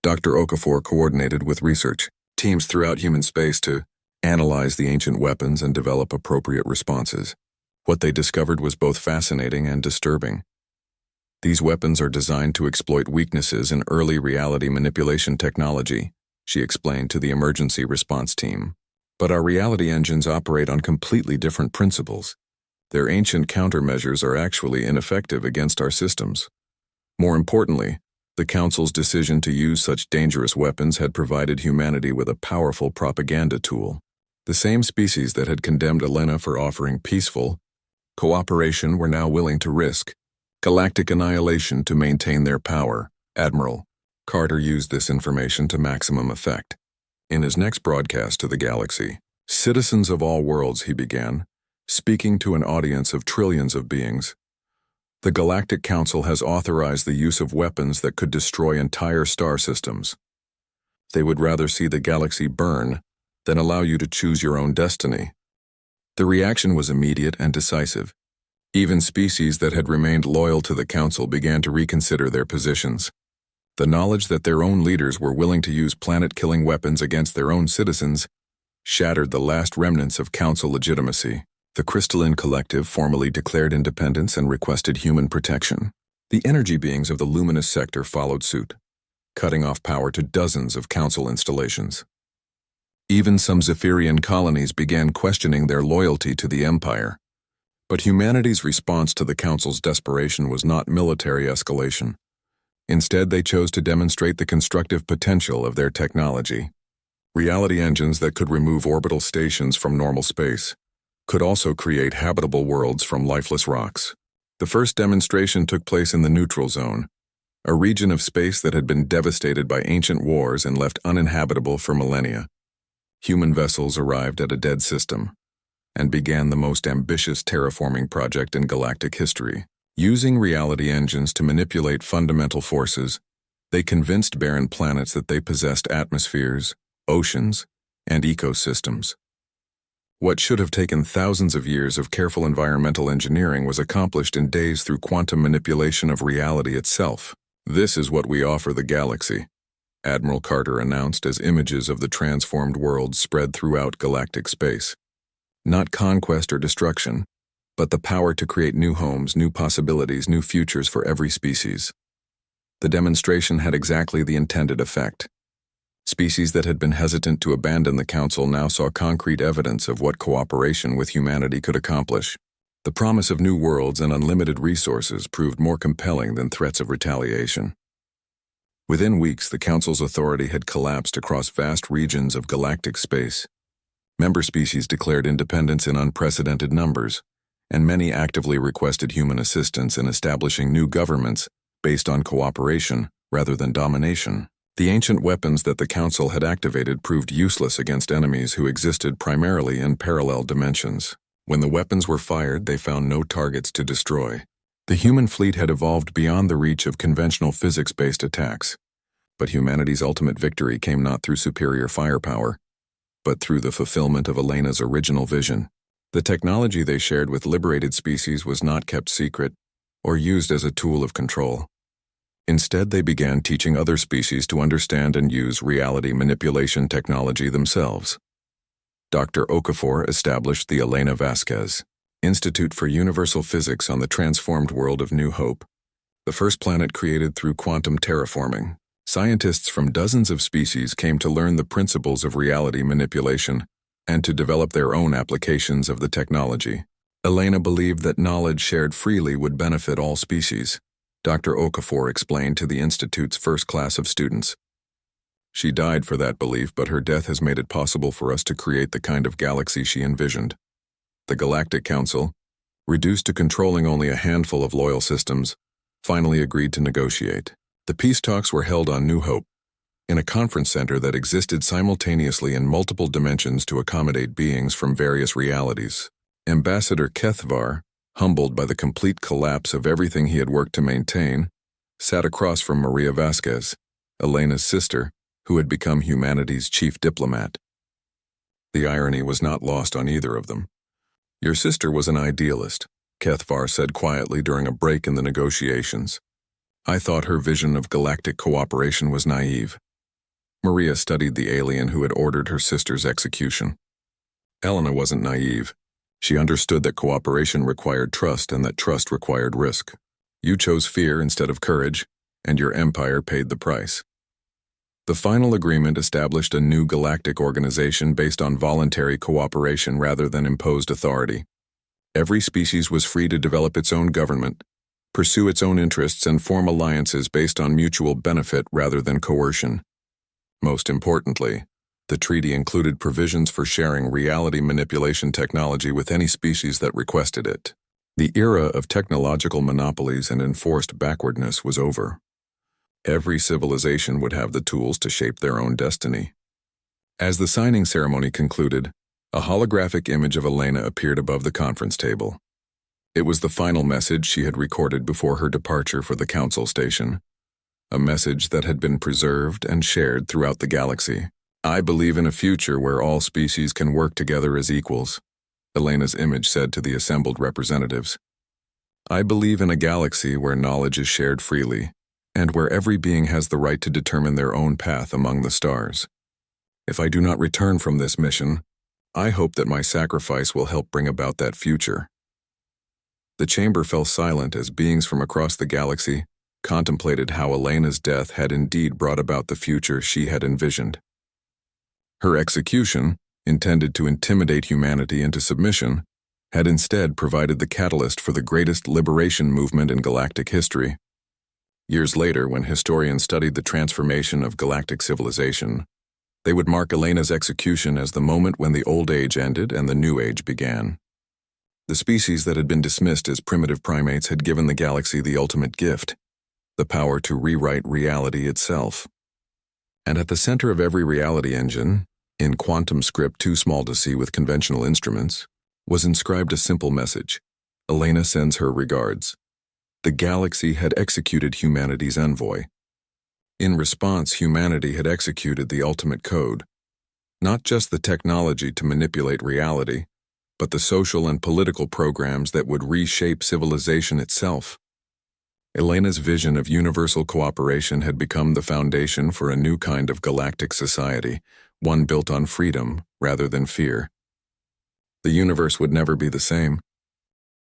Dr. Okafor coordinated with research teams throughout human space to analyze the ancient weapons and develop appropriate responses. What they discovered was both fascinating and disturbing. "These weapons are designed to exploit weaknesses in early reality manipulation technology," she explained to the emergency response team. "But our reality engines operate on completely different principles. Their ancient countermeasures are actually ineffective against our systems." More importantly, the Council's decision to use such dangerous weapons had provided humanity with a powerful propaganda tool. The same species that had condemned Elena for offering peaceful cooperation were now willing to risk galactic annihilation to maintain their power. Admiral Carter used this information to maximum effect. In his next broadcast to the galaxy, "Citizens of all worlds," he began, speaking to an audience of trillions of beings, "the Galactic Council has authorized the use of weapons that could destroy entire star systems. They would rather see the galaxy burn than allow you to choose your own destiny." The reaction was immediate and decisive. Even species that had remained loyal to the Council began to reconsider their positions. The knowledge that their own leaders were willing to use planet-killing weapons against their own citizens shattered the last remnants of Council legitimacy. The Crystalline Collective formally declared independence and requested human protection. The energy beings of the luminous sector followed suit, cutting off power to dozens of Council installations. Even some Zephyrian colonies began questioning their loyalty to the Empire. But humanity's response to the Council's desperation was not military escalation. Instead, they chose to demonstrate the constructive potential of their technology. Reality engines that could remove orbital stations from normal space could also create habitable worlds from lifeless rocks. The first demonstration took place in the neutral zone, a region of space that had been devastated by ancient wars and left uninhabitable for millennia. Human vessels arrived at a dead system and began the most ambitious terraforming project in galactic history. Using reality engines to manipulate fundamental forces, they convinced barren planets that they possessed atmospheres, oceans, and ecosystems. What should have taken thousands of years of careful environmental engineering was accomplished in days through quantum manipulation of reality itself. "This is what we offer the galaxy," Admiral Carter announced as images of the transformed world spread throughout galactic space. Not conquest or destruction, but the power to create new homes, new possibilities, new futures for every species. The demonstration had exactly the intended effect. Species that had been hesitant to abandon the Council now saw concrete evidence of what cooperation with humanity could accomplish. The promise of new worlds and unlimited resources proved more compelling than threats of retaliation. Within weeks, the Council's authority had collapsed across vast regions of galactic space. Member species declared independence in unprecedented numbers, and many actively requested human assistance in establishing new governments based on cooperation rather than domination. The ancient weapons that the Council had activated proved useless against enemies who existed primarily in parallel dimensions. When the weapons were fired, they found no targets to destroy. The human fleet had evolved beyond the reach of conventional physics-based attacks. But humanity's ultimate victory came not through superior firepower, but through the fulfillment of Elena's original vision. The technology they shared with liberated species was not kept secret or used as a tool of control. Instead, they began teaching other species to understand and use reality manipulation technology themselves. Dr. Okafor established the Elena Vasquez Institute for Universal Physics on the transformed world of New Hope, the first planet created through quantum terraforming. Scientists from dozens of species came to learn the principles of reality manipulation and to develop their own applications of the technology. Elena believed that knowledge shared freely would benefit all species, Dr. Okafor explained to the Institute's first class of students. She died for that belief, but her death has made it possible for us to create the kind of galaxy she envisioned. The Galactic Council, reduced to controlling only a handful of loyal systems, finally agreed to negotiate. The peace talks were held on New Hope, in a conference center that existed simultaneously in multiple dimensions to accommodate beings from various realities. Ambassador Kethvar, humbled by the complete collapse of everything he had worked to maintain, sat across from Maria Vasquez, Elena's sister, who had become humanity's chief diplomat. The irony was not lost on either of them. "Your sister was an idealist," Kethvar said quietly during a break in the negotiations. "I thought her vision of galactic cooperation was naive." Maria studied the alien who had ordered her sister's execution. Elena wasn't naive. She understood that cooperation required trust and that trust required risk. You chose fear instead of courage, and your empire paid the price. The final agreement established a new galactic organization based on voluntary cooperation rather than imposed authority. Every species was free to develop its own government, pursue its own interests, and form alliances based on mutual benefit rather than coercion. Most importantly, the treaty included provisions for sharing reality manipulation technology with any species that requested it. The era of technological monopolies and enforced backwardness was over. Every civilization would have the tools to shape their own destiny. As the signing ceremony concluded, a holographic image of Elena appeared above the conference table. It was the final message she had recorded before her departure for the council station, a message that had been preserved and shared throughout the galaxy. "I believe in a future where all species can work together as equals," Elena's image said to the assembled representatives. "I believe in a galaxy where knowledge is shared freely, and where every being has the right to determine their own path among the stars. If I do not return from this mission, I hope that my sacrifice will help bring about that future." The chamber fell silent as beings from across the galaxy contemplated how Elena's death had indeed brought about the future she had envisioned. Her execution, intended to intimidate humanity into submission, had instead provided the catalyst for the greatest liberation movement in galactic history. Years later, when historians studied the transformation of galactic civilization, they would mark Elena's execution as the moment when the old age ended and the new age began. The species that had been dismissed as primitive primates had given the galaxy the ultimate gift, the power to rewrite reality itself. And at the center of every reality engine, in quantum script too small to see with conventional instruments, was inscribed a simple message: "Elena sends her regards." The galaxy had executed humanity's envoy. In response, humanity had executed the ultimate code, not just the technology to manipulate reality, but the social and political programs that would reshape civilization itself. Elena's vision of universal cooperation had become the foundation for a new kind of galactic society, one built on freedom rather than fear. The universe would never be the same,